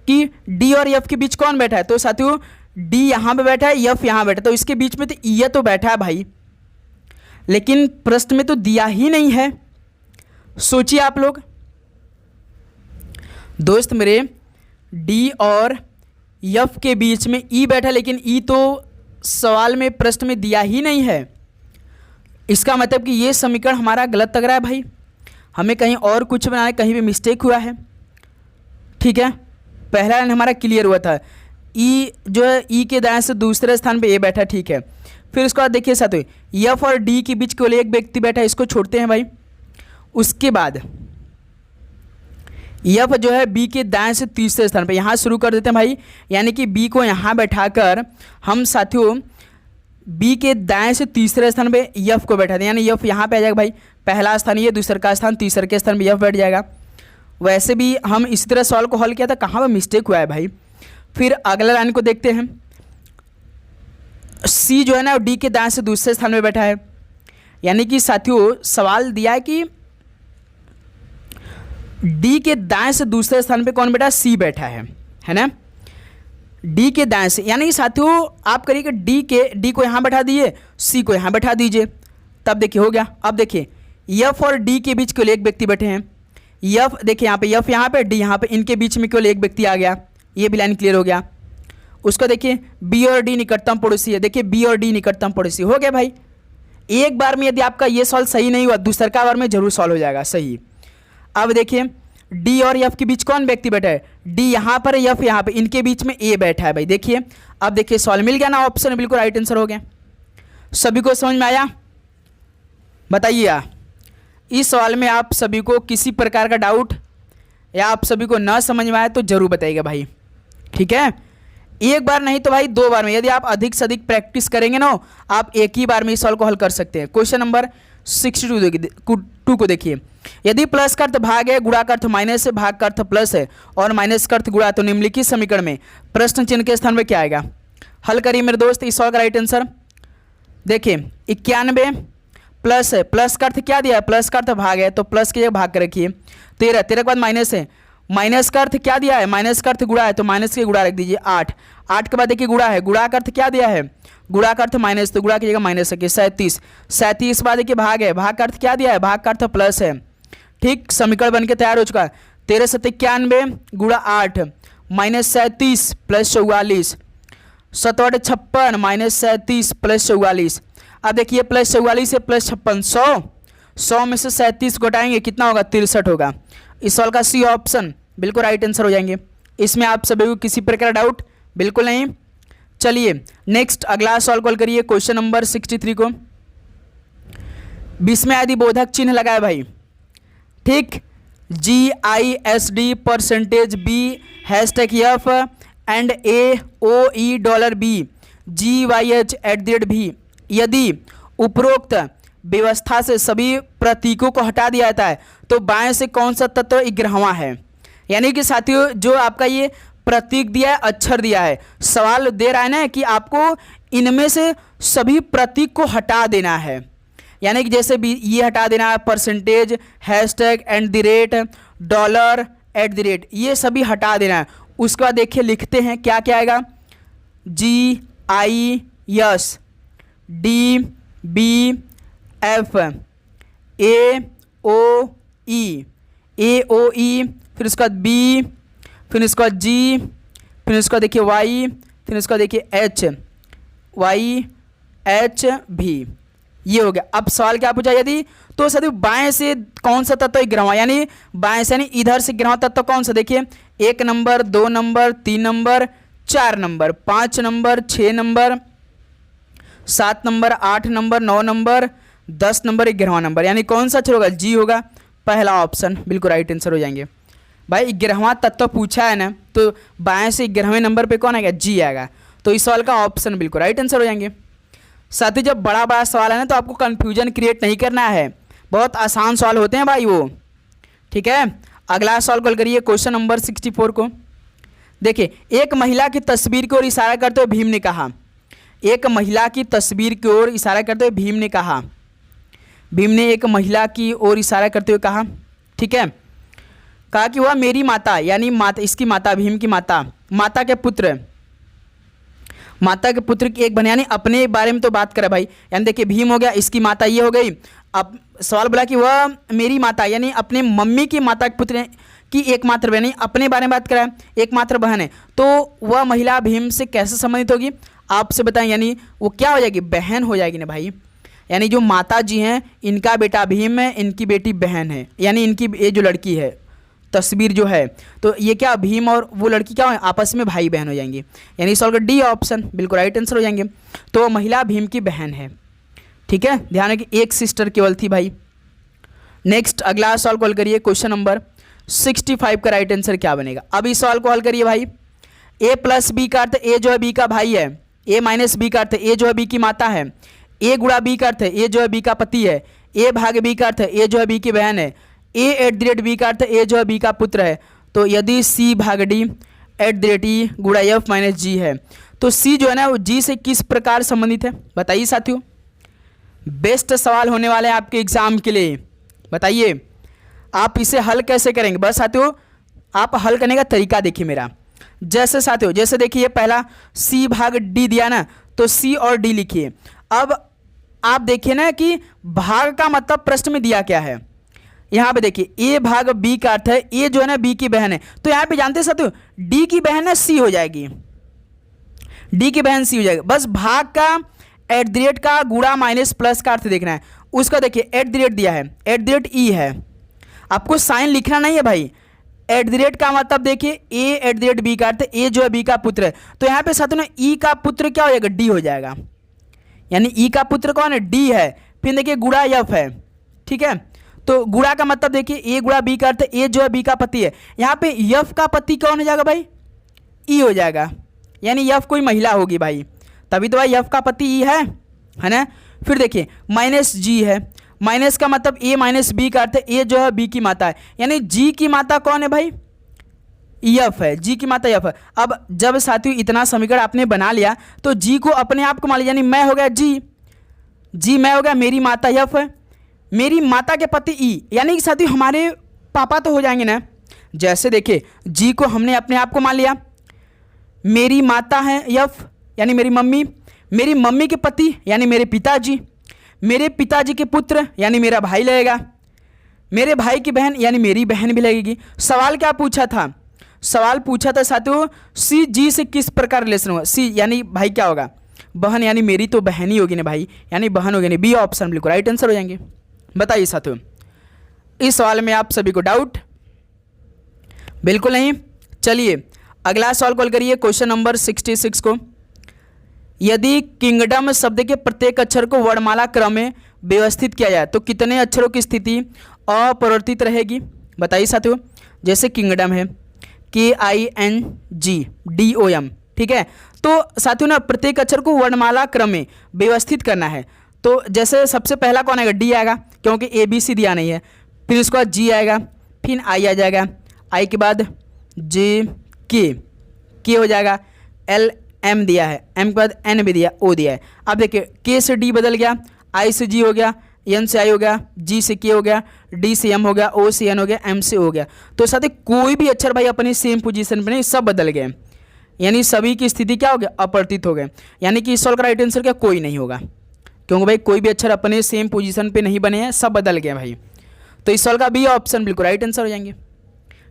[SPEAKER 1] कि डी और एफ के बीच कौन बैठा है, तो साथियों डी यहाँ पे बैठा है, एफ यहाँ बैठा है, तो इसके बीच में तो ये तो बैठा है भाई, लेकिन प्रश्न में तो दिया ही नहीं है। सोचिए आप लोग दोस्त मेरे, डी और एफ के बीच में ई बैठा, लेकिन ई तो सवाल में प्रश्न में दिया ही नहीं है। इसका मतलब कि ये समीकरण हमारा गलत लग रहा है भाई, हमें कहीं और कुछ बनाना है, कहीं भी मिस्टेक हुआ है। ठीक है, पहला लाइन हमारा क्लियर हुआ था, ई जो है ई के दाएं से दूसरे स्थान पे ए बैठा, ठीक है। फिर उसके बाद देखिए साथियों एफ और डी के बीच केवल एक व्यक्ति बैठा है, इसको छोड़ते हैं भाई। उसके बाद एफ जो है बी के दाएं से तीसरे स्थान पे, यहाँ शुरू कर देते हैं भाई, यानी कि बी को यहाँ बैठाकर हम साथियों बी के दाएं से तीसरे स्थान पे एफ को बैठा दें, यानी एफ यहाँ पे आ जाएगा भाई, पहला स्थान ये, दूसरे का स्थान, तीसरे के स्थान पे एफ बैठ जाएगा। वैसे भी हम इसी तरह सवाल को हल किया था, कहाँ पर मिस्टेक हुआ है भाई। फिर अगला लाइन को देखते हैं, सी जो है ना डी के दाएं से दूसरे स्थान में बैठा है, यानी कि साथियों सवाल दिया है कि डी के दाएं से दूसरे स्थान पे कौन बैठा, सी बैठा है ना, डी के दाएं से, यानी कि साथियों आप करिए कि डी को यहाँ बैठा दीजिए, सी को यहाँ बैठा दीजिए, तब देखिए हो गया। अब देखिए एफ और डी के बीच केवल एक व्यक्ति बैठे हैं, एफ देखिए यहाँ पे, एफ यहाँ पे, डी यहाँ पे, इनके बीच में केवल एक व्यक्ति आ गया, ये भी लाइन क्लियर हो गया। उसको देखिए बी और डी निकटतम पड़ोसी है, देखिए बी और डी निकटतम पड़ोसी हो गया भाई। एक बार में यदि आपका ये सवाल सही नहीं हुआ, दूसरा का बार में जरूर सॉल्व हो जाएगा सही। अब देखिए डी और एफ के बीच कौन व्यक्ति बैठा है, डी यहाँ पर, एफ यहाँ पे, इनके बीच में ए बैठा है भाई। देखिए अब देखिए सॉल्व मिल गया ना, ऑप्शन बिल्कुल राइट आंसर हो गया। सभी को समझ में आया? बताइए इस सवाल में आप सभी को किसी प्रकार का डाउट या आप सभी को ना समझ में आए तो जरूर बताइएगा भाई, ठीक है। एक बार नहीं तो भाई 2 बार में, यदि आप अधिक से अधिक प्रैक्टिस करेंगे ना आप एक ही बार में इस सवाल को हल कर सकते हैं। क्वेश्चन नंबर 62 को देखिए, यदि प्लस का अर्थ भाग है, गुणा का अर्थ माइनस है, भाग का अर्थ प्लस है और माइनस का अर्थ गुणा, तो निम्नलिखित समीकरण में प्रश्न चिन्ह के स्थान में क्या आएगा? हल करिए मेरे दोस्त इस सवाल का राइट आंसर। देखिए 91 प्लस है, प्लस का अर्थ क्या दिया है? प्लस का अर्थ भाग है तो प्लस की जगह भाग कर रखिए। 13 के बाद माइनस है, माइनस का अर्थ क्या दिया है? माइनस का अर्थ गुणा है तो माइनस के गुणा रख दीजिए। 8 के बाद देखिए गुणा है, गुणा का अर्थ क्या दिया है? गुणा का अर्थ माइनस, तो गुणा की जगह माइनस रखिए। 37 बाद देखिए भाग है, भाग का अर्थ क्या दिया है? भाग का अर्थ प्लस है। ठीक, समीकरण बनके तैयार हो चुका है। 13 × 91 गुणा 8 माइनस 37 प्लस 44, 7 × 8 56 माइनस 37 प्लस 44। अब देखिए प्लस 44 से प्लस 56, 100 में से 37 घटाएंगे कितना होगा? 63 होगा। इस सवाल का सी ऑप्शन बिल्कुल राइट आंसर हो जाएंगे। इसमें आप सभी को किसी प्रकार डाउट बिल्कुल नहीं। चलिए नेक्स्ट अगला सवाल कॉल करिए, क्वेश्चन नंबर 63 को। 20 में यदि बोधक चिन्ह लगाए भाई, ठीक, GISD percentage B #F and AOE$B GYH@B, यदि उपरोक्त व्यवस्था से सभी प्रतीकों को हटा दिया जाता है तो बाएं से कौन सा तत्व 11वां है? यानी कि साथियों जो आपका ये प्रतीक दिया है, अक्षर दिया है, सवाल दे रहा है ना कि आपको इनमें से सभी प्रतीक को हटा देना है। यानी कि जैसे भी ये हटा देना है, परसेंटेज, #, $, ये सभी हटा देना है। उसके बाद देखिए लिखते हैं क्या क्या आएगा? GISD AOE, फिर उसके बाद B, फिर उसके बाद G, फिर उसका देखिए Y, फिर उसका देखिए HYH भी, ये हो गया। अब सवाल क्या पूछा? यदि तो सदी बाएं से कौन सा तत्व 11वां, यानी बाएं से यानी इधर से 11वां तत्व कौन सा? देखिए 1 number, 2 number, 3 number, 4 number, 5 number, 6 number, 7 number, 8 number, 9 number, 10 number, 11वां नंबर, यानी कौन सा अक्षर होगा? जी होगा। पहला ऑप्शन बिल्कुल राइट आंसर हो जाएंगे भाई। 11वां तत्व पूछा है ना तो बाएं से 11वें नंबर पे कौन आएगा? जी आएगा। तो इस सवाल का ऑप्शन बिल्कुल राइट आंसर हो जाएंगे। साथ ही जब बड़ा बड़ा सवाल है ना तो आपको कंफ्यूजन क्रिएट नहीं करना है, बहुत आसान सवाल होते हैं भाई वो, ठीक है। अगला सवाल कॉल करिए, क्वेश्चन नंबर 64 को। देखिए एक महिला की तस्वीर की ओर इशारा करते हुए भीम ने कहा, एक महिला की तस्वीर की ओर इशारा करते हुए भीम ने कहा, भीम ने एक महिला की ओर इशारा करते हुए कहा, ठीक है, कहा कि वह मेरी माता, यानी माता, इसकी माता, भीम की माता, माता के पुत्र, माता के पुत्र की एक बहन, यानी अपने बारे में तो बात करे भाई। यानी देखिए भीम हो गया, इसकी माता ये हो गई। अब सवाल बोला कि वह मेरी माता, यानी अपने मम्मी की माता के पुत्र की एकमात्र बहन, अपने बारे में बात करा है, एकमात्र बहन है, तो वह महिला भीम से कैसे संबंधित होगी आपसे बताएं? यानी वो क्या हो जाएगी? बहन हो जाएगी ना भाई। यानी जो माता जी हैं इनका बेटा भीम है, इनकी बेटी बहन है, यानी इनकी ये जो लड़की है तस्वीर जो है, तो ये क्या भीम और वो लड़की क्या है? आपस में भाई बहन हो जाएंगी। यानी सॉल्व का डी ऑप्शन बिल्कुल राइट आंसर हो जाएंगे। तो महिला भीम की बहन है, ठीक है। ध्यान रखिए एक सिस्टर केवल थी भाई। नेक्स्ट अगला सवाल कॉल करिए, क्वेश्चन नंबर 65 का राइट आंसर क्या बनेगा? अब इस सवाल को हल करिए भाई। A + B का अर्थ ए जो है बी का भाई है, A - B का अर्थ ए जो है बी की माता है, A × B का अर्थ ए जो है बी का पति है, A / B का अर्थ ए जो है बी की बहन है, A@B का अर्थ ए जो है बी का पुत्र है। तो यदि C / D @E × F - G है तो C जो है ना वो G से किस प्रकार संबंधित है? बताइए साथियों, बेस्ट सवाल होने वाले हैं आपके एग्जाम के लिए। बताइए आप इसे हल कैसे करेंगे? बस साथियों आप हल करने का तरीका देखिए मेरा। जैसे साथियों, जैसे देखिए ये पहला C / D दिया ना, तो C और D लिखिए। अब आप देखिए ना कि भाग का मतलब प्रश्न में दिया क्या है। यहाँ पे देखिए A / B का अर्थ है A जो है ना B की बहन है, तो यहाँ पे जानते हैं साथियों D की बहन है C हो जाएगी, D की बहन C हो जाएगी। बस भाग का @ का गुणा माइनस प्लस का अर्थ देखना है। उसका देखिए @ दिया है, @ है, आपको साइन लिखना नहीं है भाई। @ का मतलब देखिए A@B का अर्थ A जो है B का पुत्र है, तो यहाँ पे साथियों ना E का पुत्र क्या हो जाएगा? D हो जाएगा। यानी E का पुत्र कौन है? D है। फिर देखिए गुणा यफ है, ठीक है। तो गुणा का मतलब देखिए ए गुणा बी का अर्थ ए जो है बी का पति है। यहाँ पे यफ का पति कौन हो जाएगा भाई? ई हो जाएगा, यानी यफ कोई महिला होगी भाई, तभी तो भाई यफ का पति ई है ना। फिर देखिए माइनस जी है, माइनस का मतलब ए माइनस बी का अर्थ ए जो है बी की माता है, यानी जी की माता कौन है भाई? यफ है, जी की माता यफ है। अब जब साथियों इतना समीकरण आपने बना लिया तो जी को अपने आप को मान लिया, यानी मैं हो गया जी मैं हो गया, मेरी माता यफ है, मेरी माता के पति ई, यानी कि साथियों हमारे पापा तो हो जाएंगे ना। जैसे देखिए जी को हमने अपने आप को मान लिया, मेरी माता है यफ यानी मेरी मम्मी, मेरी मम्मी के पति यानी मेरे पिताजी, मेरे पिताजी के पुत्र यानी मेरा भाई लगेगा, मेरे भाई की बहन यानी मेरी बहन भी लगेगी। सवाल क्या पूछा था? सवाल पूछा था साथियों सी जी से किस प्रकार रिलेशन होगा। सी यानी भाई क्या होगा? बहन, यानी मेरी तो बहन ही होगी ना भाई, यानी बहन होगी ना। बी ऑप्शन बिल्कुल राइट आंसर हो जाएंगे। बताइए साथियों इस सवाल में आप सभी को डाउट? बिल्कुल नहीं। चलिए अगला सवाल कॉल करिए, क्वेश्चन नंबर 66 को। यदि किंगडम शब्द के प्रत्येक अक्षर को वर्णमाला क्रम में व्यवस्थित किया जाए तो कितने अक्षरों की स्थिति अपरिवर्तित रहेगी? बताइए साथियों। जैसे किंगडम है KINGDOM, ठीक है। तो साथियों ना प्रत्येक अक्षर को वर्णमाला क्रम में व्यवस्थित करना है। तो जैसे सबसे पहला कौन आएगा? डी आएगा, क्योंकि ABC दिया नहीं है। फिर उसके बाद G आएगा, फिर I आ जाएगा, I के बाद J K हो जाएगा, L M दिया है, M के बाद N भी दिया, O दिया है। अब देखिए K से D बदल गया, I से G हो गया, N से I हो गया, G से K हो गया, D से M हो गया, O से N हो गया, M से O हो गया। तो साथ ही कोई भी अक्षर भाई अपनी सेम पोजीशन पे नहीं, सब बदल गए, यानी सभी की स्थिति क्या हो गया? अपरिवर्तित हो गए। यानी कि इस सवाल का राइट आंसर क्या? कोई नहीं होगा, क्योंकि भाई कोई भी अक्षर अपने सेम पोजीशन पे नहीं बने हैं, सब बदल गए भाई। तो इस सवाल का बी ऑप्शन बिल्कुल राइट आंसर हो जाएंगे।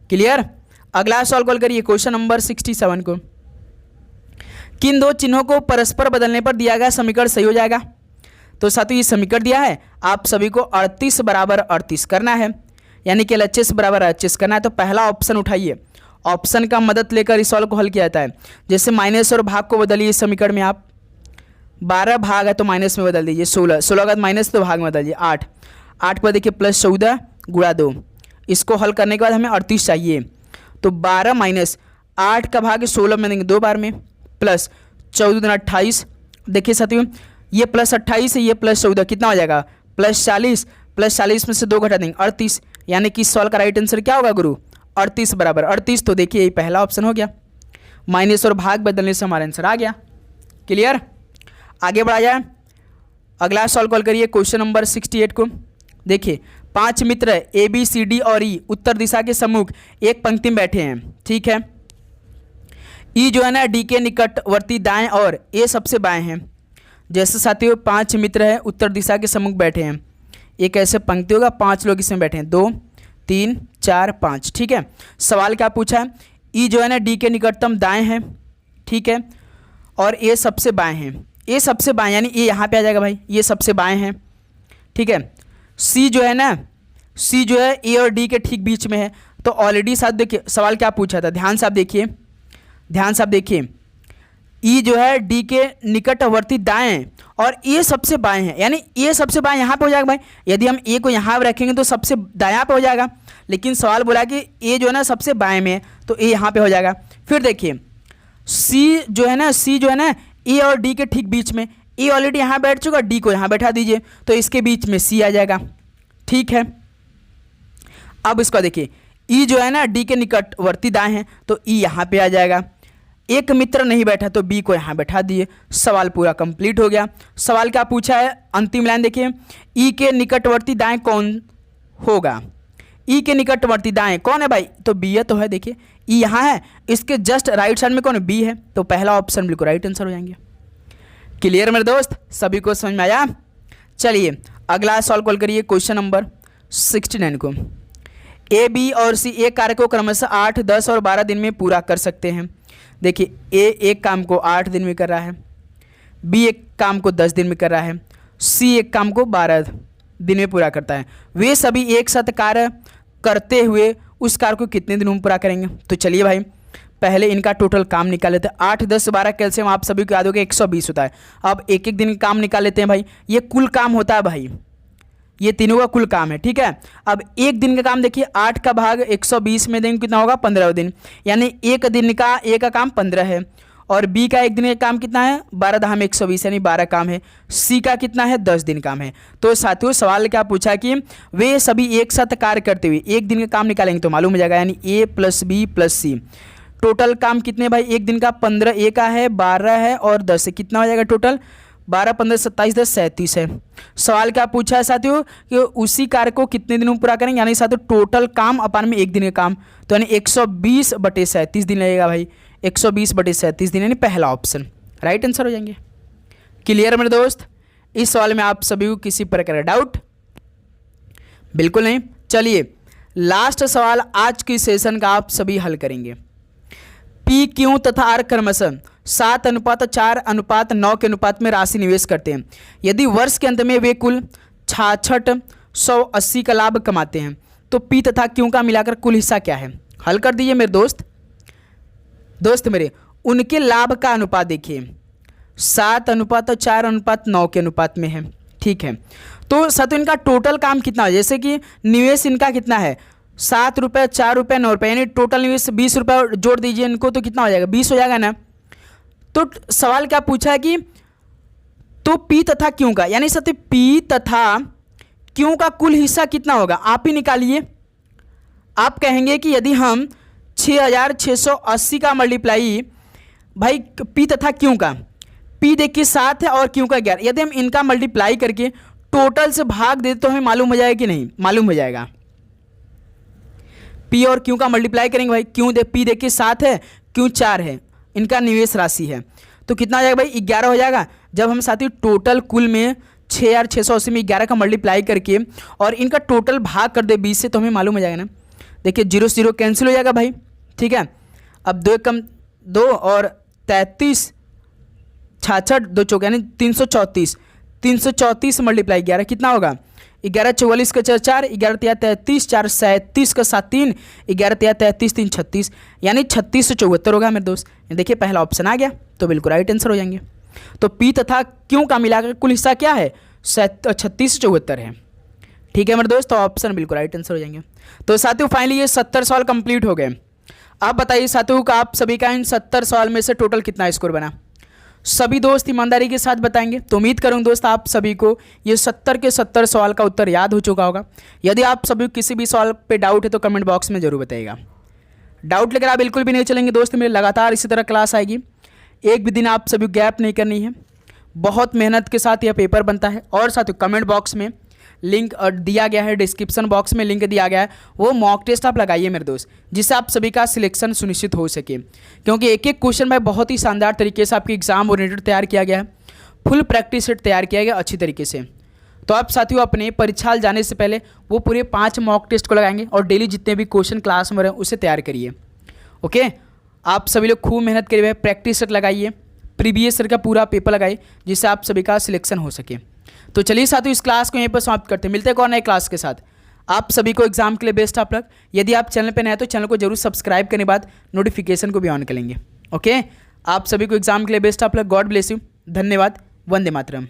[SPEAKER 1] क्लियर। अगला सवाल कॉल करिए, क्वेश्चन नंबर 67 को। किन दो चिन्हों को परस्पर बदलने पर दिया गया समीकरण सही हो जाएगा? तो साथियों ये समीकरण दिया है, आप सभी को 38 बराबर 38 करना है, यानी कि LHS बराबर HH करना है। तो पहला ऑप्शन उठाइए, ऑप्शन का मदद लेकर इस सवाल को हल किया जाता है। जैसे माइनस और भाग को बदलिए इस समीकरण में, आप 12 भाग है तो माइनस में बदल दीजिए, 16 का माइनस तो भाग में बदल दीजिए, 8 पर देखिए प्लस 14 गुणा 2। इसको हल करने के बाद हमें 38 चाहिए, तो 12 माइनस 8 का भाग 16 में देंगे 2 बार में, प्लस 14 दूना 28। देखिए साथियों ये प्लस 28 है, ये प्लस 14 कितना हो जाएगा? प्लस 40, प्लस 40 में से 2 घटा देंगे 38, यानी कि इस सवाल का राइट आंसर क्या होगा गुरु? 38 बराबर 38। तो देखिए ये पहला ऑप्शन हो गया, माइनस और भाग बदलने से हमारा आंसर आ गया। क्लियर। आगे बढ़ा जाए, अगला सवाल कॉल करिए, क्वेश्चन नंबर 68 को। देखिए 5 मित्र ABCD और E उत्तर दिशा के सम्मुख एक पंक्ति में बैठे हैं, ठीक है। E जो है ना D के निकटवर्ती दाएं और A सबसे बाएं हैं। जैसे साथियों 5 मित्र हैं उत्तर दिशा के सम्मुख बैठे हैं, एक ऐसे पंक्ति होगा, 5 लोग इसमें बैठे हैं, 2 3 4 5, ठीक है। सवाल क्या पूछा है? E जो है ना D के निकटतम दाएं हैं, ठीक है, और A सबसे बाएं हैं। A सबसे बाएं यानी A यहाँ पे आ जाएगा भाई, ये सबसे बाएं हैं, ठीक है। C जो है ना, C जो है A और D के ठीक बीच में है। तो ऑलरेडी साथ देखिए सवाल क्या पूछा था, ध्यान से आप देखिए, ध्यान से आप देखिए। E जो है D के निकटवर्ती दाएं और A सबसे बाएं है, यानी A सबसे बाएं यहाँ पे हो जाएगा भाई। यदि हम A को यहाँ पे रखेंगे तो सबसे दायां पे हो जाएगा, लेकिन सवाल बोला कि A जो है ना सबसे बाएं में है, तो A यहाँ पे हो जाएगा। फिर देखिए C जो है ना A और D के ठीक बीच में, A ऑलरेडी यहाँ बैठ चुका, D को यहाँ बैठा दीजिए, तो इसके बीच में C आ जाएगा, ठीक है। अब इसको देखिए E जो है ना D के निकटवर्ती दाएं हैं, तो E यहाँ पे आ जाएगा। एक मित्र नहीं बैठा तो B को यहाँ बैठा दिए, सवाल पूरा कंप्लीट हो गया। सवाल क्या पूछा है, अंतिम लाइन देखिए, E के निकटवर्ती दाएं कौन होगा? E के निकटवर्ती दाएं कौन है भाई? तो B है, तो है देखिए E यहाँ है, इसके जस्ट राइट साइड में कौन है? B है, तो पहला ऑप्शन बिल्कुल राइट आंसर हो जाएंगे। क्लियर मेरे दोस्त, सभी को समझ में आया? चलिए अगला सवाल कॉल करिए, क्वेश्चन नंबर 69 को। A, B और C एक कार्य को क्रमशः 8, 10 और 12 दिन में पूरा कर सकते हैं। देखिए A एक काम को 8 दिन में कर रहा है, B एक काम को 10 दिन में कर रहा है, C एक काम को 12 दिन में पूरा करता है। वे सभी एक साथ कार्य करते हुए उस कार्य को कितने दिनों में पूरा करेंगे? तो चलिए भाई पहले इनका टोटल काम निकाल लेते हैं। 8, 10, 12 कैल्शियम आप सभी को याद होगा 120 होता है। अब एक एक दिन का काम निकाल लेते हैं भाई, ये कुल काम होता है भाई, ये तीनों का कुल काम है, ठीक है। अब एक दिन का काम देखिए, 8 का भाग 120 में देंगे कितना होगा, 15 दिन, यानी एक दिन का ए का काम 15 है, और बी का एक दिन का काम कितना है, 12 धाम 120 यानी 12 काम है, सी का कितना है, 10 दिन काम है। तो साथियों सवाल क्या पूछा कि वे सभी एक साथ कार्य करते हुए एक दिन का काम निकालेंगे तो मालूम हो जाएगा, यानी ए प्लस बी प्लस सी। टोटल काम कितने भाई, एक दिन का 15 ए का है, 12 है और 10 है, कितना हो जाएगा टोटल, 12, 15, 27, 10, 37 है। सवाल क्या पूछा है साथियों कि उसी कार्य को कितने दिनों में पूरा करेंगे, यानी साथियों टोटल काम अपान में एक दिन का काम, तो यानी 120/37 दिन लगेगा भाई, 120/37 दिन, यानी पहला ऑप्शन राइट आंसर हो जाएंगे। क्लियर मेरे दोस्त, इस सवाल में आप सभी को किसी प्रकार का डाउट बिल्कुल नहीं। चलिए लास्ट सवाल आज की सेशन का आप सभी हल करेंगे। पी क्यू तथा आर क्रमशः 7:4:9 के अनुपात में राशि निवेश करते हैं। यदि वर्ष के अंत में वे कुल 6680 का लाभ कमाते हैं तो पी तथा क्यू का मिलाकर कुल हिस्सा क्या है। हल कर दीजिए मेरे दोस्त मेरे, उनके लाभ का अनुपात देखिए 7:4:9 के अनुपात में है, ठीक है। तो साथियों इनका टोटल काम कितना है, जैसे कि निवेश इनका कितना है, 7 रुपये, 4 रुपये, 9 रुपये, यानी टोटल निवेश 20 रुपये जोड़ दीजिए इनको तो कितना हो जाएगा, 20 हो जाएगा ना। तो सवाल क्या पूछा है कि तो पी तथा क्यू का, यानी साथी पी तथा क्यू का कुल हिस्सा कितना होगा, आप ही निकालिए। आप कहेंगे कि यदि हम 6680 का मल्टीप्लाई भाई पी तथा क्यू का, पी देखिए 7 है और क्यू का 11, यदि हम इनका मल्टीप्लाई करके टोटल से भाग देते तो हमें मालूम हो जाएगा कि नहीं, मालूम हो जाएगा। पी और क्यू का मल्टीप्लाई करेंगे भाई, पी देखिए 7 है, क्यू 4 है, इनका निवेश राशि है, तो कितना हो जाएगा भाई, 11 हो जाएगा। जब हम साथी टोटल कुल में 6680 में 11 का मल्टीप्लाई करके और इनका टोटल भाग कर दे 20 से तो हमें मालूम हो जाएगा ना। देखिए 0 0 कैंसिल हो जाएगा भाई, ठीक है। अब 2 कम 2 और 33, 66, 2 चौके यानी 334, 334 मल्टीप्लाई 11 कितना होगा, 11 44 का 4 4, 11 3 33, 4 37 का 7 3, 11 3 33 3 36, यानी 3674 होगा मेरे दोस्त। देखिए पहला ऑप्शन आ गया तो बिल्कुल राइट आंसर हो जाएंगे। तो पी तथा क्यू का मिलाकर कुल हिस्सा क्या है, 3674 है, ठीक है मेरे दोस्त। तो ऑप्शन बिल्कुल राइट आंसर हो जाएंगे। तो साथियों फाइनली ये 70 सवाल कंप्लीट हो गए। आप बताइए साथियों का आप सभी का इन 70 सवाल में से टोटल कितना स्कोर बना, सभी दोस्त ईमानदारी के साथ बताएंगे। तो उम्मीद करूँ दोस्त आप सभी को ये 70 के 70 सवाल का उत्तर याद हो चुका होगा। यदि आप सभी किसी भी सवाल पे डाउट है तो कमेंट बॉक्स में जरूर बताइएगा। डाउट लेकर आप बिल्कुल भी नहीं चलेंगे दोस्त, मेरे लगातार इसी तरह क्लास आएगी, एक भी दिन आप सभी गैप नहीं करनी है। बहुत मेहनत के साथ यह पेपर बनता है। और साथियों कमेंट बॉक्स में लिंक दिया गया है, डिस्क्रिप्शन बॉक्स में लिंक दिया गया है, वो मॉक टेस्ट आप लगाइए मेरे दोस्त, जिससे आप सभी का सिलेक्शन सुनिश्चित हो सके। क्योंकि एक एक क्वेश्चन में बहुत ही शानदार तरीके से आपकी एग्जाम ओरिएंटेड तैयार किया गया है, फुल प्रैक्टिस सेट तैयार किया गया अच्छी तरीके से। तो आप साथियों अपने परीक्षा हॉल जाने से पहले वो पूरे 5 मॉक टेस्ट को लगाएंगे और डेली जितने भी क्वेश्चन क्लास में रहे उसे तैयार करिए। ओके, आप सभी लोग खूब मेहनत करिए, प्रैक्टिस सेट लगाइए, प्रीवियस ईयर का पूरा पेपर लगाइए, जिससे आप सभी का सिलेक्शन हो सके। तो चलिए साथियों इस क्लास को यहीं पर समाप्त करते हैं, मिलते हैं और नए क्लास के साथ। आप सभी को एग्जाम के लिए बेस्ट ऑफ लक। यदि आप चैनल पर नए हैं तो चैनल को जरूर सब्सक्राइब करने के बाद नोटिफिकेशन को भी ऑन कर लेंगे। ओके, आप सभी को एग्जाम के लिए best of luck. God bless you, धन्यवाद, वंदे मातरम।